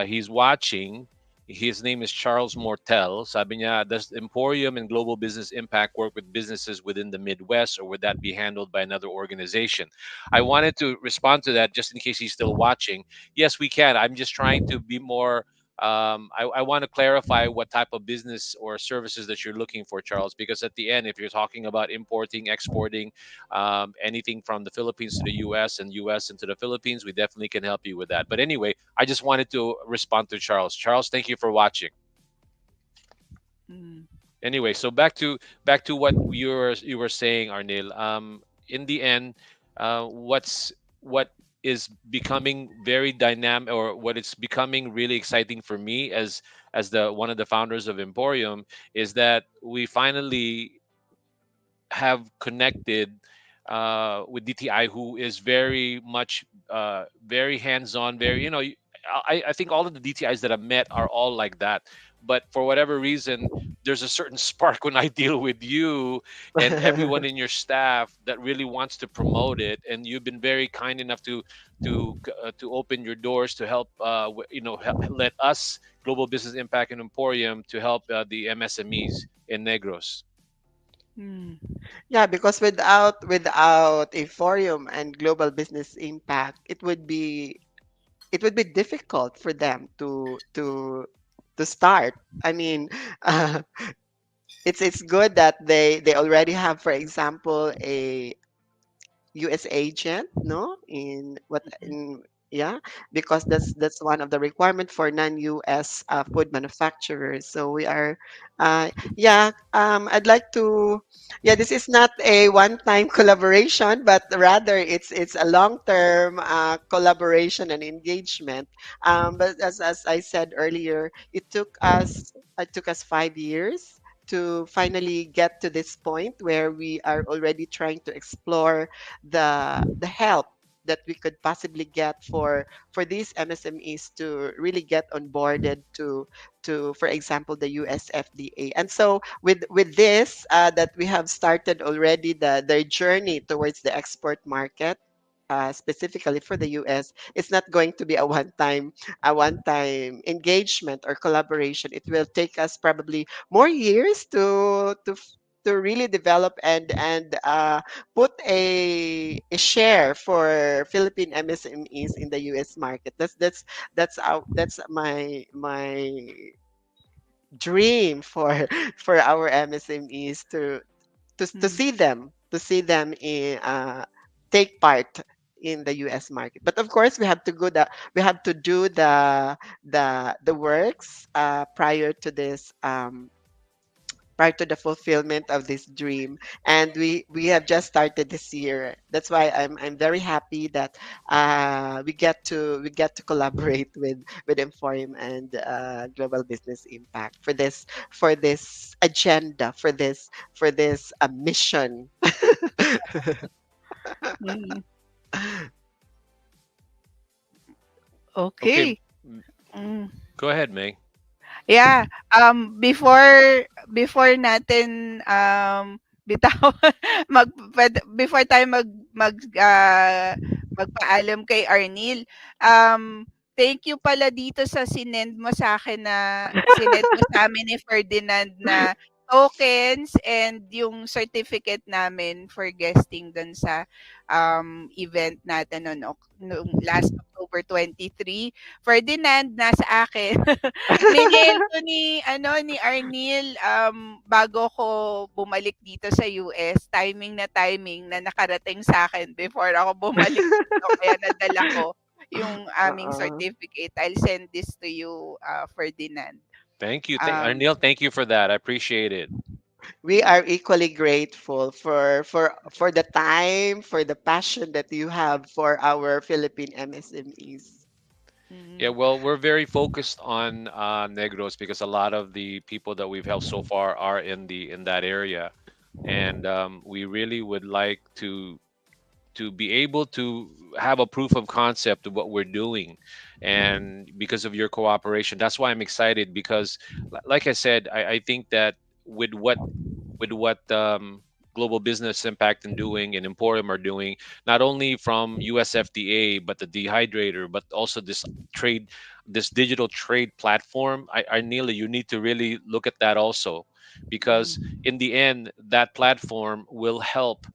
He's watching. His name is Charles Mortel. Sabi niya, does Emporium and Global Business Impact work with businesses within the Midwest, or would that be handled by another organization? I wanted to respond to that just in case he's still watching. Yes, we can. I'm just trying to be more. I want to clarify what type of business or services that you're looking for, Charles, because at the end, if you're talking about importing, exporting, anything from the Philippines to the US and US into the Philippines, we definitely can help you with that. But anyway, I just wanted to respond to Charles. Charles, thank you for watching. Mm. Anyway, so back to what you were saying, Arnil. In the end, what is becoming very dynamic, or what is becoming really exciting for me as the one of the founders of Emporium, is that we finally have connected with DTI, who is very much very hands-on, very, I think all of the DTIs that I've met are all like that. But for whatever reason, there's a certain spark when I deal with you and everyone in your staff that really wants to promote it, and you've been very kind enough to open your doors to help, let us, Global Business Impact and Emporium, to help the MSMEs in Negros. Mm. Yeah, because without a forum and global business impact, it would be difficult for them to start. I mean, uh, it's good that they already have, for example, a US agent, no? In what in Yeah, because that's one of the requirement for non-US food manufacturers. So we are, yeah. I'd like to, yeah. This is not a one-time collaboration, but rather it's a long-term collaboration and engagement. But as I said earlier, it took us 5 years to finally get to this point where we are already trying to explore the help that we could possibly get for these MSMEs to really get onboarded to, for example, the US FDA. And so with this, that we have started already their journey towards the export market. Specifically for the US, it's not going to be a one-time engagement or collaboration. It will take us probably more years to really develop and put a share for Philippine MSMEs in the US market. That's my dream for for our MSMEs to Mm. see them in take part in the US market. But of course, we have to do the works prior to the fulfillment of this dream, and we have just started this year. That's why I'm very happy that we get to collaborate with Inform and Global Business Impact for this agenda, for this mission. Mm. Okay, Okay. Mm. go ahead, May. Yeah, before natin bitaw before tayo magpaalam kay Arnil, thank you pala dito sa sinend mo sa akin na sinend mo sa amin ni Ferdinand na tokens and yung certificate namin for guesting dun sa event natin noong last October 23. Ferdinand, nasa akin. Minento ni Arnil bago ko bumalik dito sa US, timing na nakarating sa akin before ako bumalik dito kaya nadala ko yung aming Oo. certificate. I'll send this to you, Ferdinand. Thank you. Um, Arnil, thank you for that. I appreciate it. We are equally grateful for the time, for the passion that you have for our Philippine MSMEs. Yeah, mhm, well, we're very focused on Negros because a lot of the people that we've helped so far are in that area, and we really would like to be able to have a proof of concept of what we're doing, and because of your cooperation, that's why I'm excited because, like I said, I think that with what with what global business impact and doing and emporium are doing, not only from USFDA but the dehydrator, but also trade this digital trade platform. I Neela, you need to really look at that also, because mhm, in the end that platform will help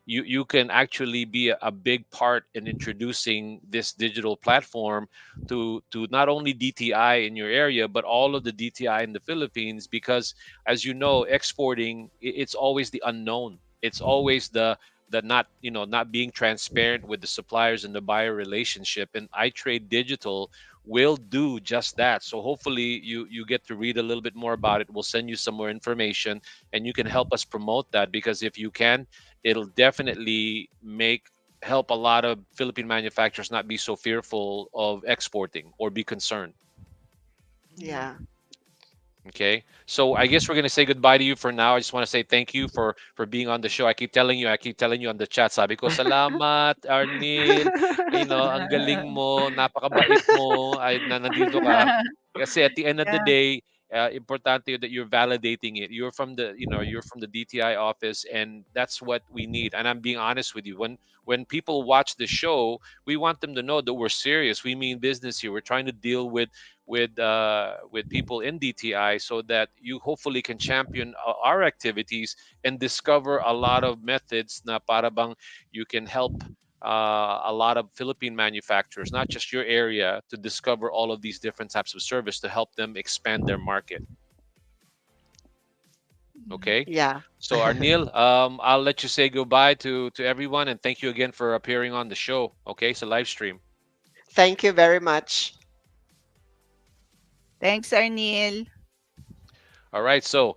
you can actually be a big part in introducing this digital platform to not only DTI in your area but all of the DTI in the Philippines, because as you know, exporting, it's always the unknown. It's always the not, not being transparent with the suppliers and the buyer relationship, and iTrade Digital will do just that. So hopefully you get to read a little bit more about it. We'll send you some more information and you can help us promote that, because if you can, it'll definitely make help a lot of Philippine manufacturers not be so fearful of exporting or be concerned. mhm. Yeah. Okay, so I guess we're gonna say goodbye to you for now. I just want to say thank you for being on the show. I keep telling you on the chat. Sabi ko, salamat, Arnil. Ang galing mo, napakabait mo, ay nandito ka. Kasi at the end of the Yeah. day, importante that you're validating it. You're from the DTI office, and that's what we need. And I'm being honest with you. When people watch the show, we want them to know that we're serious. We mean business here. We're trying to deal with people in DTI so that you hopefully can champion our activities and discover a lot of methods na para bang you can help a lot of Philippine manufacturers, not just your area, to discover all of these different types of service to help them expand their market. Mhm. Okay. Yeah. So Arnil, I'll let you say goodbye to everyone and thank you again for appearing on the show. Okay, it's a live stream. Thank you very much. Thanks, Arnil. All right, so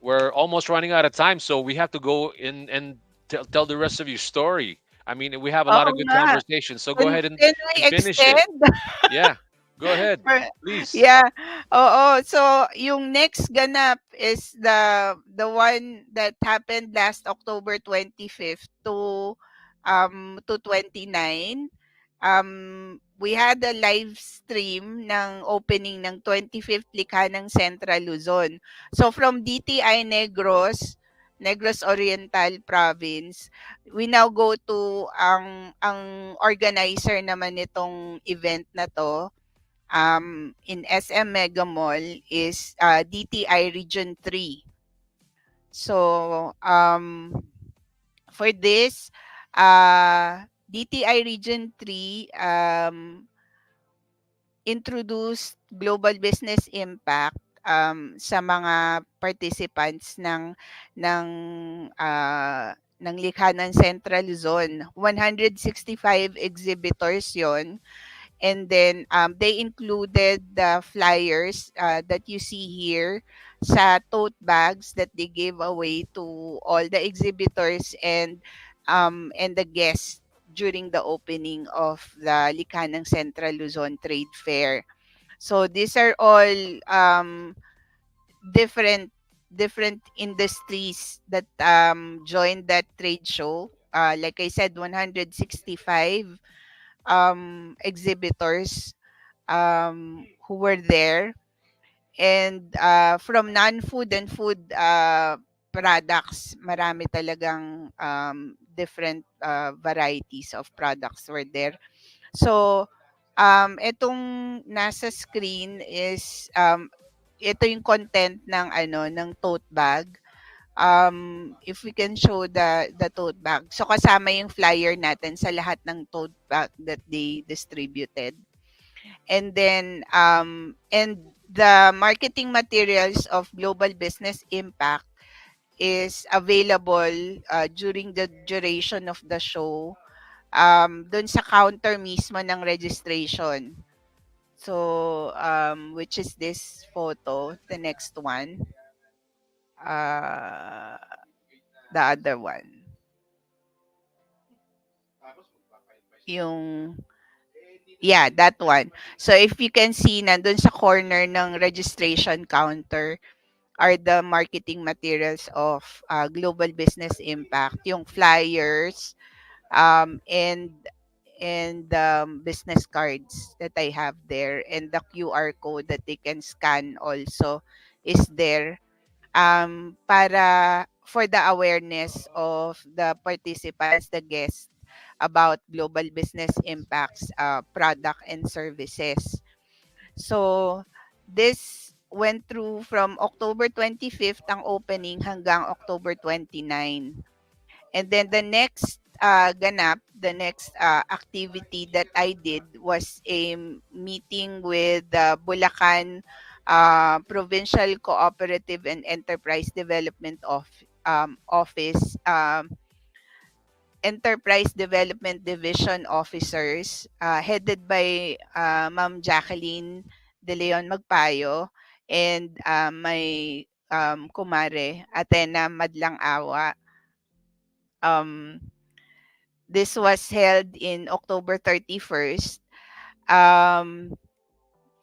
we're almost running out of time, so we have to go in and tell the rest of your story. I mean, we have a lot Oo of good nga. conversations, so go ahead Can we and finish it. extend? Yeah, go ahead, For- please. Yeah. Oo. So, yung next ganap is the one that happened last October 25th to 29. We had a live stream ng opening ng 25th Likha ng Central Luzon. So, from DTI Negros Oriental Province, we now go to ang organizer naman nitong event na 'to in SM Mega Mall is DTI Region 3. So, for this, DTI Region 3 introduced global business impact sa mga participants ng ng likha ng Central Luzon. 165 exhibitors 'yon. And then they included the flyers that you see here sa tote bags that they gave away to all the exhibitors and the guests during the opening of the Likanang Central Luzon Trade Fair. So these are all different different industries that joined that trade show. Like I said, 165 exhibitors who were there, and from non-food and food products, marami talagang different varieties of products were there. So Itong nasa screen is ito yung content ng ng tote bag. If we can show the tote bag. So kasama yung flyer natin sa lahat ng tote bag that they distributed. And then and the marketing materials of Global Business Impact is available during the duration of the show dun sa counter mismo ng registration. So, which is this photo, the next one, the other one. Yung, yeah, that one. So, if you can see, nandun sa corner ng registration counter are the marketing materials of Global Business Impact, yung flyers, and business cards that I have there, and the QR code that they can scan also is there para for the awareness of the participants, the guests, about Global Business Impacts product and services. So this went through from October 25th ang opening hanggang October 29. And then the next the next activity that I did was a meeting with the Bulacan Provincial Cooperative and Enterprise Development Office, Enterprise Development Division officers, headed by Ma'am Jacqueline De Leon Magpayo and my kumare, Atena Madlang Awa. This was held in October 31st.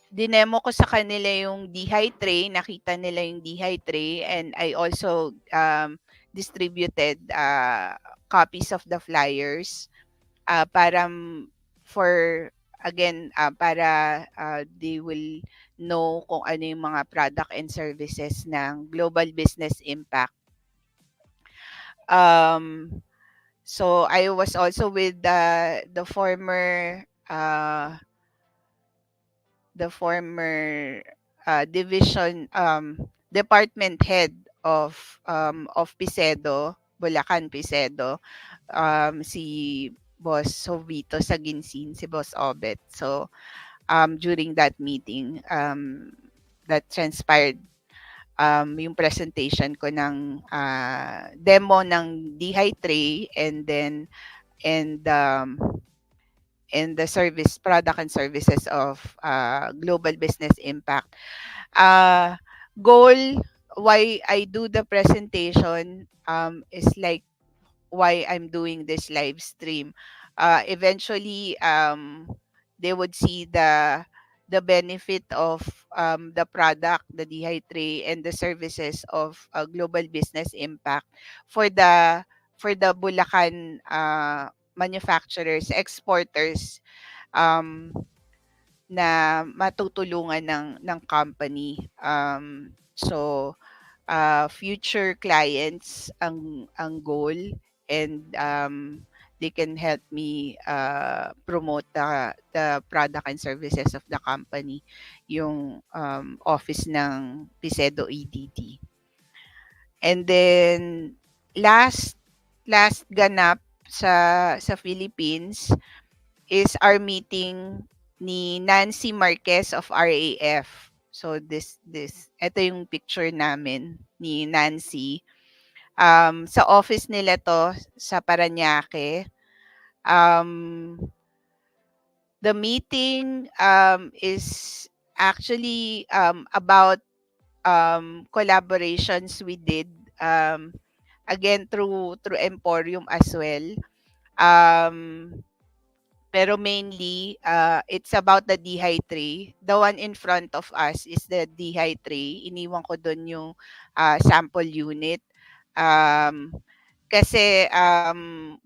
Dinemo ko sa kanila yung DHI tray, nakita nila yung DHI tray, and I also distributed copies of the flyers para for again para they will know kung ano yung mga product and services ng Global Business Impact. So I was also with the former division department head of Pisedo, Bulacan Pisedo, si Boss Jovito Saginsin, si Boss Obet. So during that meeting that transpired yung presentation ko ng demo ng DHI tray and the service product and services of Global Business Impact. Goal why I do the presentation is like why I'm doing this live stream. Eventually they would see the benefit of the product, the DHI tray, and the services of Global Business Impact for the Bulacan manufacturers, exporters na matutulungan ng company. So future clients ang goal, and they can help me promote the product and services of the company, yung office ng Pisedo EDD. And then last ganap sa Philippines is our meeting ni Nancy Marquez of RAF. So ito yung picture namin ni Nancy. Sa office nila to sa Parañaque. The meeting is actually about collaborations we did again through Emporium as well. Pero mainly it's about the DHI tray. The one in front of us is the DHI tray. Iniwan ko doon yung sample unit. Kasi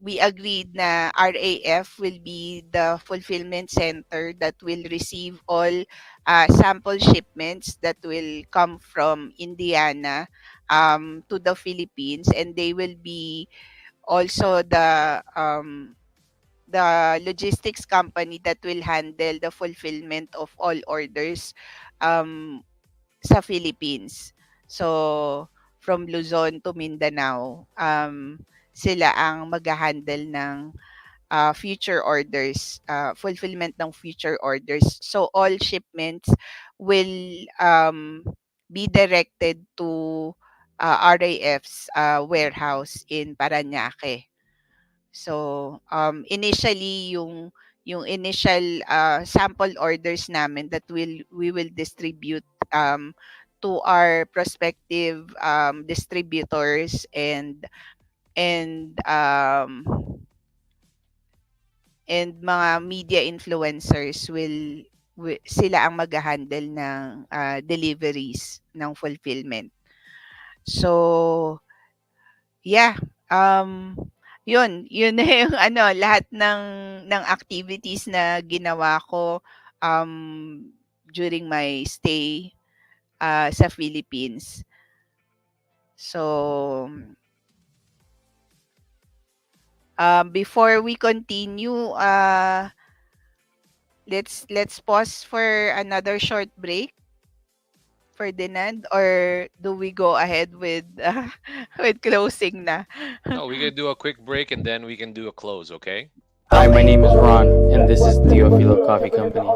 we agreed na RAF will be the fulfillment center that will receive all sample shipments that will come from Indiana to the Philippines, and they will be also the logistics company that will handle the fulfillment of all orders um, sa Philippines. So, from Luzon to Mindanao, sila ang mag-handle ng future orders, fulfillment ng future orders. So, all shipments will be directed to RAF's warehouse in Parañaque. So, initially yung initial sample orders namin that we will distribute to our prospective distributors and and mga media influencers sila ang mag-handle ng deliveries ng fulfillment. So, yeah, yun na yung ano, lahat ng activities na ginawa ko during my stay sa Philippines. So, before we continue, let's pause for another short break, Ferdinand, or do we go ahead with with closing na? No, we can do a quick break and then we can do a close, okay? Hi, my name is Ron, and this is Teofilo Coffee Company.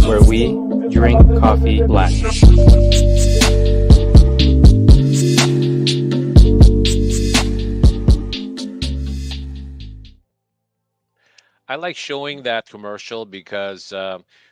Where we drink coffee black. I like showing that commercial because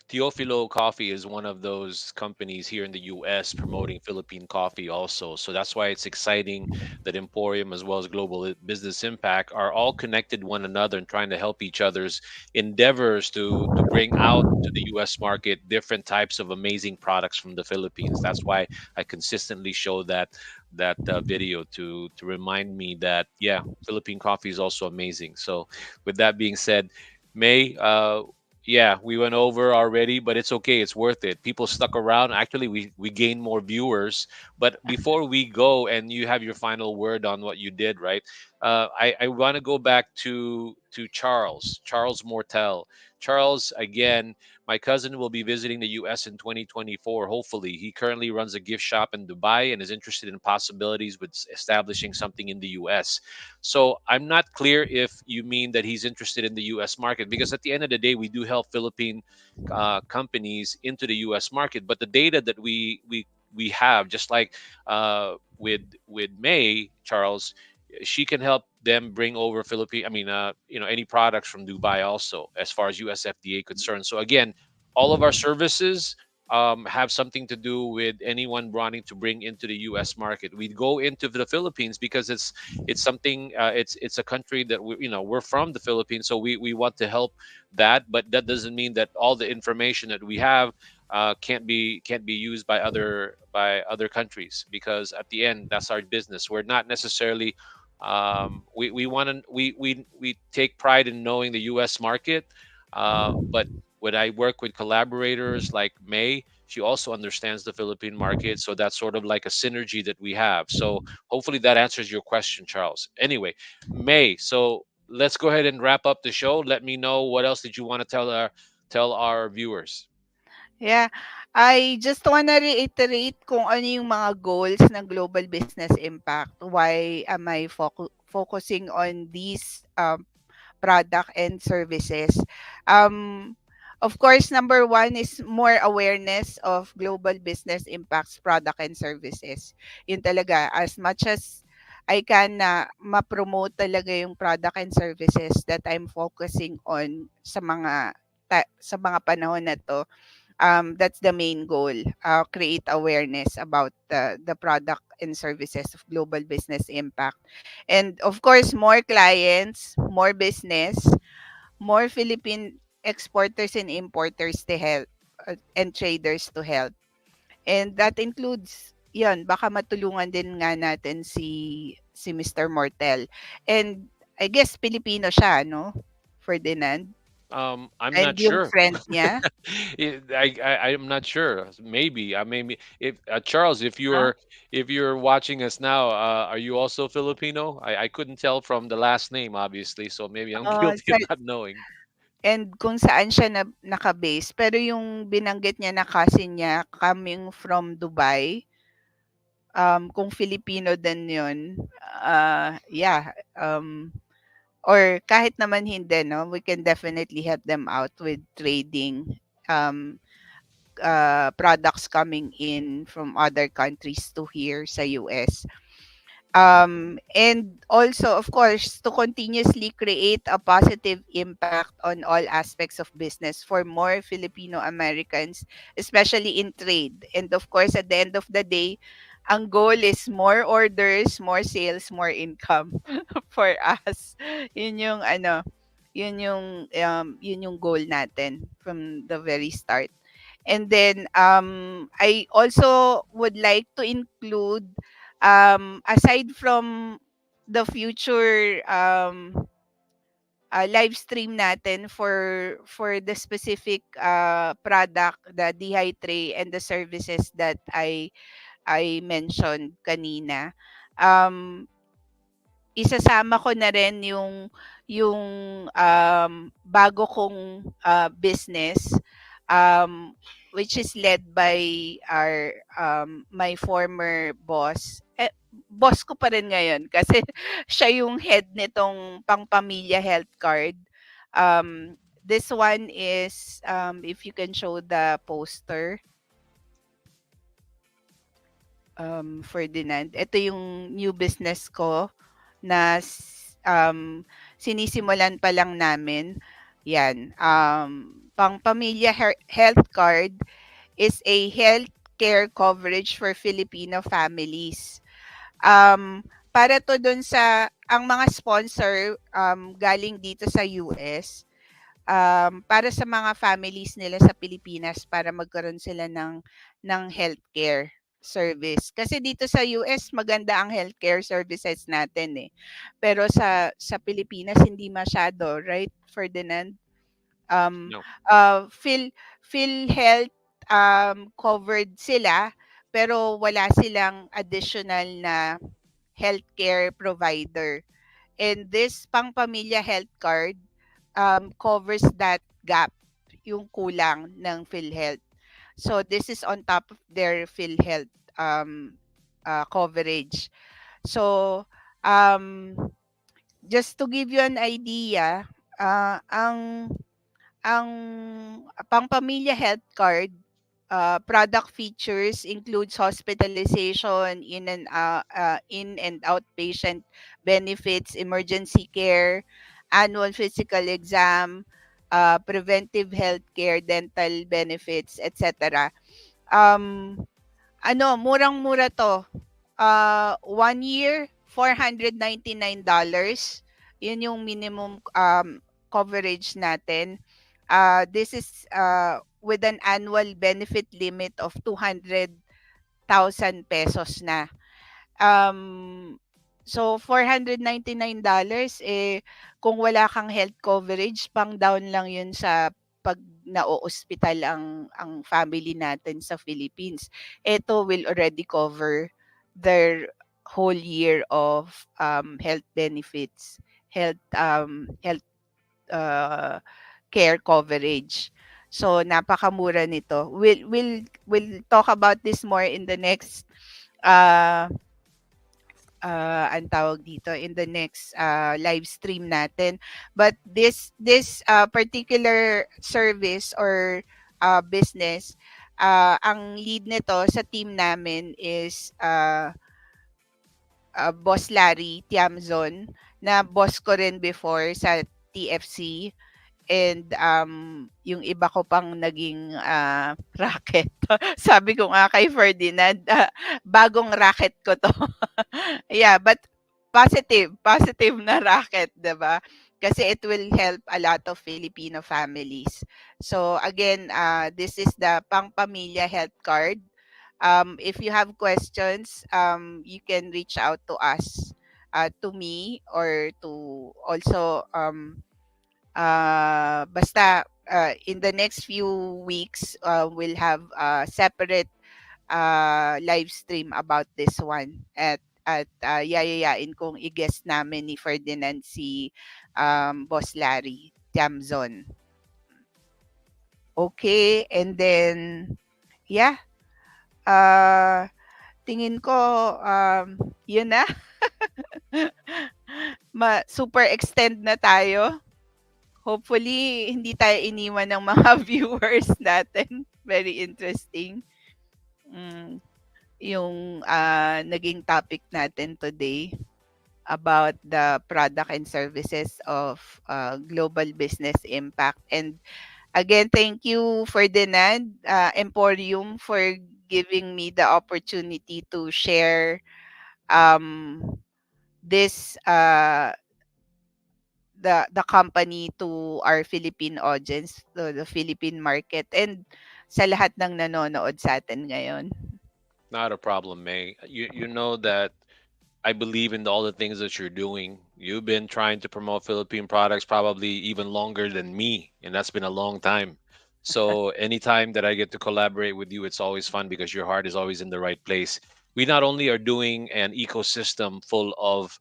Teofilo Coffee is one of those companies here in the US promoting Philippine coffee also. So that's why it's exciting that Emporium as well as Global Business Impact are all connected one another and trying to help each other's endeavors to bring out to the US market different types of amazing products from the Philippines. That's why I consistently show that video to remind me that yeah, Philippine coffee is also amazing. So with that being said, May, yeah, we went over already, but it's okay. It's worth it. People stuck around. Actually, we gained more viewers. But before we go and you have your final word on what you did, right? I want to go back to Charles Mortel. Charles, again, my cousin will be visiting the U.S. in 2024. Hopefully, he currently runs a gift shop in Dubai and is interested in possibilities with establishing something in the U.S. So I'm not clear if you mean that he's interested in the U.S. market because at the end of the day, we do help Philippine companies into the U.S. market. But the data that we have, just like with May Charles, she can help them bring over Philippine. I mean, any products from Dubai also, as far as US FDA concerned. So again, all of our services have something to do with anyone wanting to bring into the U.S. market. We go into the Philippines because it's something it's a country that we're from the Philippines, so we want to help that. But that doesn't mean that all the information that we have can't be used by other countries because at the end that's our business. We're not necessarily we want to we take pride in knowing the U.S. market, but when I work with collaborators like May, she also understands the Philippine market. So that's sort of like a synergy that we have. So hopefully that answers your question, Charles. Anyway, May, so let's go ahead and wrap up the show. Let me know what else did you want to tell our viewers. Yeah. I just wanna reiterate kung ano yung mga goals ng Global Business Impact. Why am I focusing on these product and services? Um, of course, number one is more awareness of Global Business Impact's product and services. Yun talaga, as much as I can na ma-promote talaga yung product and services that I'm focusing on sa mga panahon na to. That's the main goal. Create awareness about the product and services of Global Business Impact. And of course, more clients, more business, more Philippine exporters and importers to help and traders to help. And that includes, yun, baka matulungan din nga natin si Mr. Mortel. And I guess Filipino siya, no? Ferdinand? I'm And not yung sure. friend niya? I'm not sure. Maybe. Maybe if Charles, Ah, if you're watching us now, are you also Filipino? I couldn't tell from the last name, obviously. So maybe I'm guilty sa of not knowing. and kung saan siya naka-base. Pero yung binanggit niya na cousin niya coming from Dubai, kung Filipino din yun, yeah, or kahit naman hindi 'no, we can definitely help them out with trading, um, products coming in from other countries to here sa US. And also, of course, to continuously create a positive impact on all aspects of business for more Filipino Americans, especially in trade. And of course, at the end of the day, ang goal is more orders, more sales, more income for us. Yun yung ano, yun yung goal natin from the very start. And then I also would like to include, aside from the future live stream natin for the specific product, the DI tray and the services that I mentioned kanina. Um, Isasama ko na rin yung bago kong business, which is led by my former boss. Boss ko pa rin ngayon kasi siya yung head nitong pangpamilya health card. This one is, if you can show the poster, Ferdinand. Ito yung new business ko na sinisimulan pa lang namin. Yan. Pangpamilya health card is a healthcare coverage for Filipino families. Para to dun sa ang mga sponsor galing dito sa US, para sa mga families nila sa Pilipinas para magkaroon sila ng healthcare service. Kasi dito sa US maganda ang healthcare services natin eh. Pero sa Pilipinas hindi masyado, right, Ferdinand? Um No. PhilHealth covered sila pero wala silang additional na healthcare provider. And this pangpamilya health card covers that gap, yung kulang ng PhilHealth. So this is on top of their PhilHealth coverage. So um, just to give you an idea, ang pangpamilya health card product features includes hospitalization, in and outpatient benefits, emergency care, annual physical exam, preventive health care, dental benefits, etc. Um, murang-mura to. 1 year, $499. Yun yung minimum coverage natin. This is with an annual benefit limit of 200,000 pesos na. So $499, kung wala kang health coverage, pang down lang yun sa pag na-o-ospital ang family natin sa Philippines. Ito will already cover their whole year of health benefits, health uh, care coverage. So napakamura nito. We'll talk about this more in the next uh ang tawag dito, in the next live stream natin. But this particular service or business, ang lead nito sa team namin is Boss Larry Tiamzon, na boss ko rin before sa TFC. And yung iba ko pang naging racket. Sabi ko nga kay Ferdinand, bagong racket ko to. Yeah, but positive na racket, 'di ba? Kasi it will help a lot of Filipino families. So again, this is the Pangpamilya Health Card. If you have questions, you can reach out to us, to me, or to also Basta in the next few weeks, we'll have a separate live stream about this one at yayayain kong i-guest namin ni Ferdinand si Boss Larry Tiamzon. Okay, and then yeah, tingin ko yun na. Super extend na tayo. Hopefully hindi tayo iniwan ng mga viewers natin. Very interesting. Yung naging topic natin today about the product and services of global business impact. And again, thank you, Ferdinand, Emporium, for giving me the opportunity to share this the company to our Philippine audience, to the Philippine market, and sa lahat ng nanonood sa atin ngayon. Not a problem, May. You know that I believe in all the things that you're doing. You've been trying to promote Philippine products probably even longer than me, and that's been a long time. So anytime that I get to collaborate with you, it's always fun because your heart is always in the right place. We not only are doing an ecosystem full of,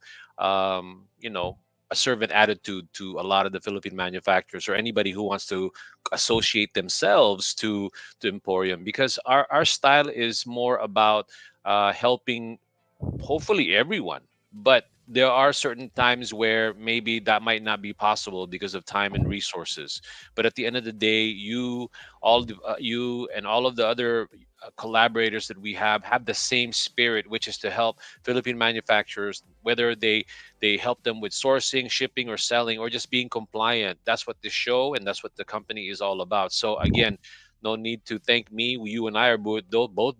you know, a servant attitude to a lot of the Philippine manufacturers or anybody who wants to associate themselves to Emporium, because our style is more about helping hopefully everyone, but there are certain times where maybe that might not be possible because of time and resources. But at the end of the day, you and all of the other collaborators that we have the same spirit, which is to help Philippine manufacturers, whether they help them with sourcing, shipping, or selling, or just being compliant. That's what the show and that's what the company is all about. So again, no need to thank me. You and I are both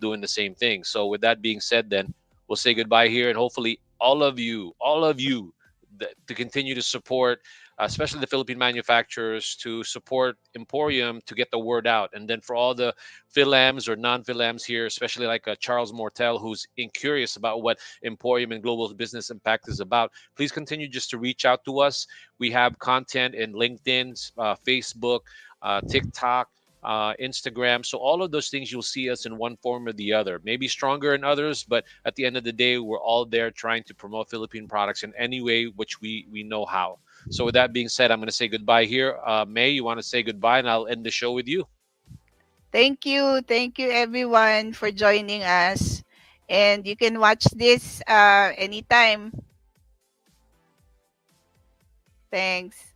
doing the same thing. So with that being said, then we'll say goodbye here, and hopefully all of you, to continue to support, especially the Philippine manufacturers, to support Emporium to get the word out. And then for all the Philams or non-Philams here, especially like Charles Mortel, who's curious about what Emporium and Global Business Impact is about, please continue just to reach out to us. We have content in LinkedIn, Facebook, TikTok, Instagram. So all of those things, you'll see us in one form or the other. Maybe stronger in others, but at the end of the day, we're all there trying to promote Philippine products in any way which we know how. So with that being said, I'm going to say goodbye here. May, you want to say goodbye, and I'll end the show with you. Thank you everyone for joining us, and you can watch this anytime. Thanks.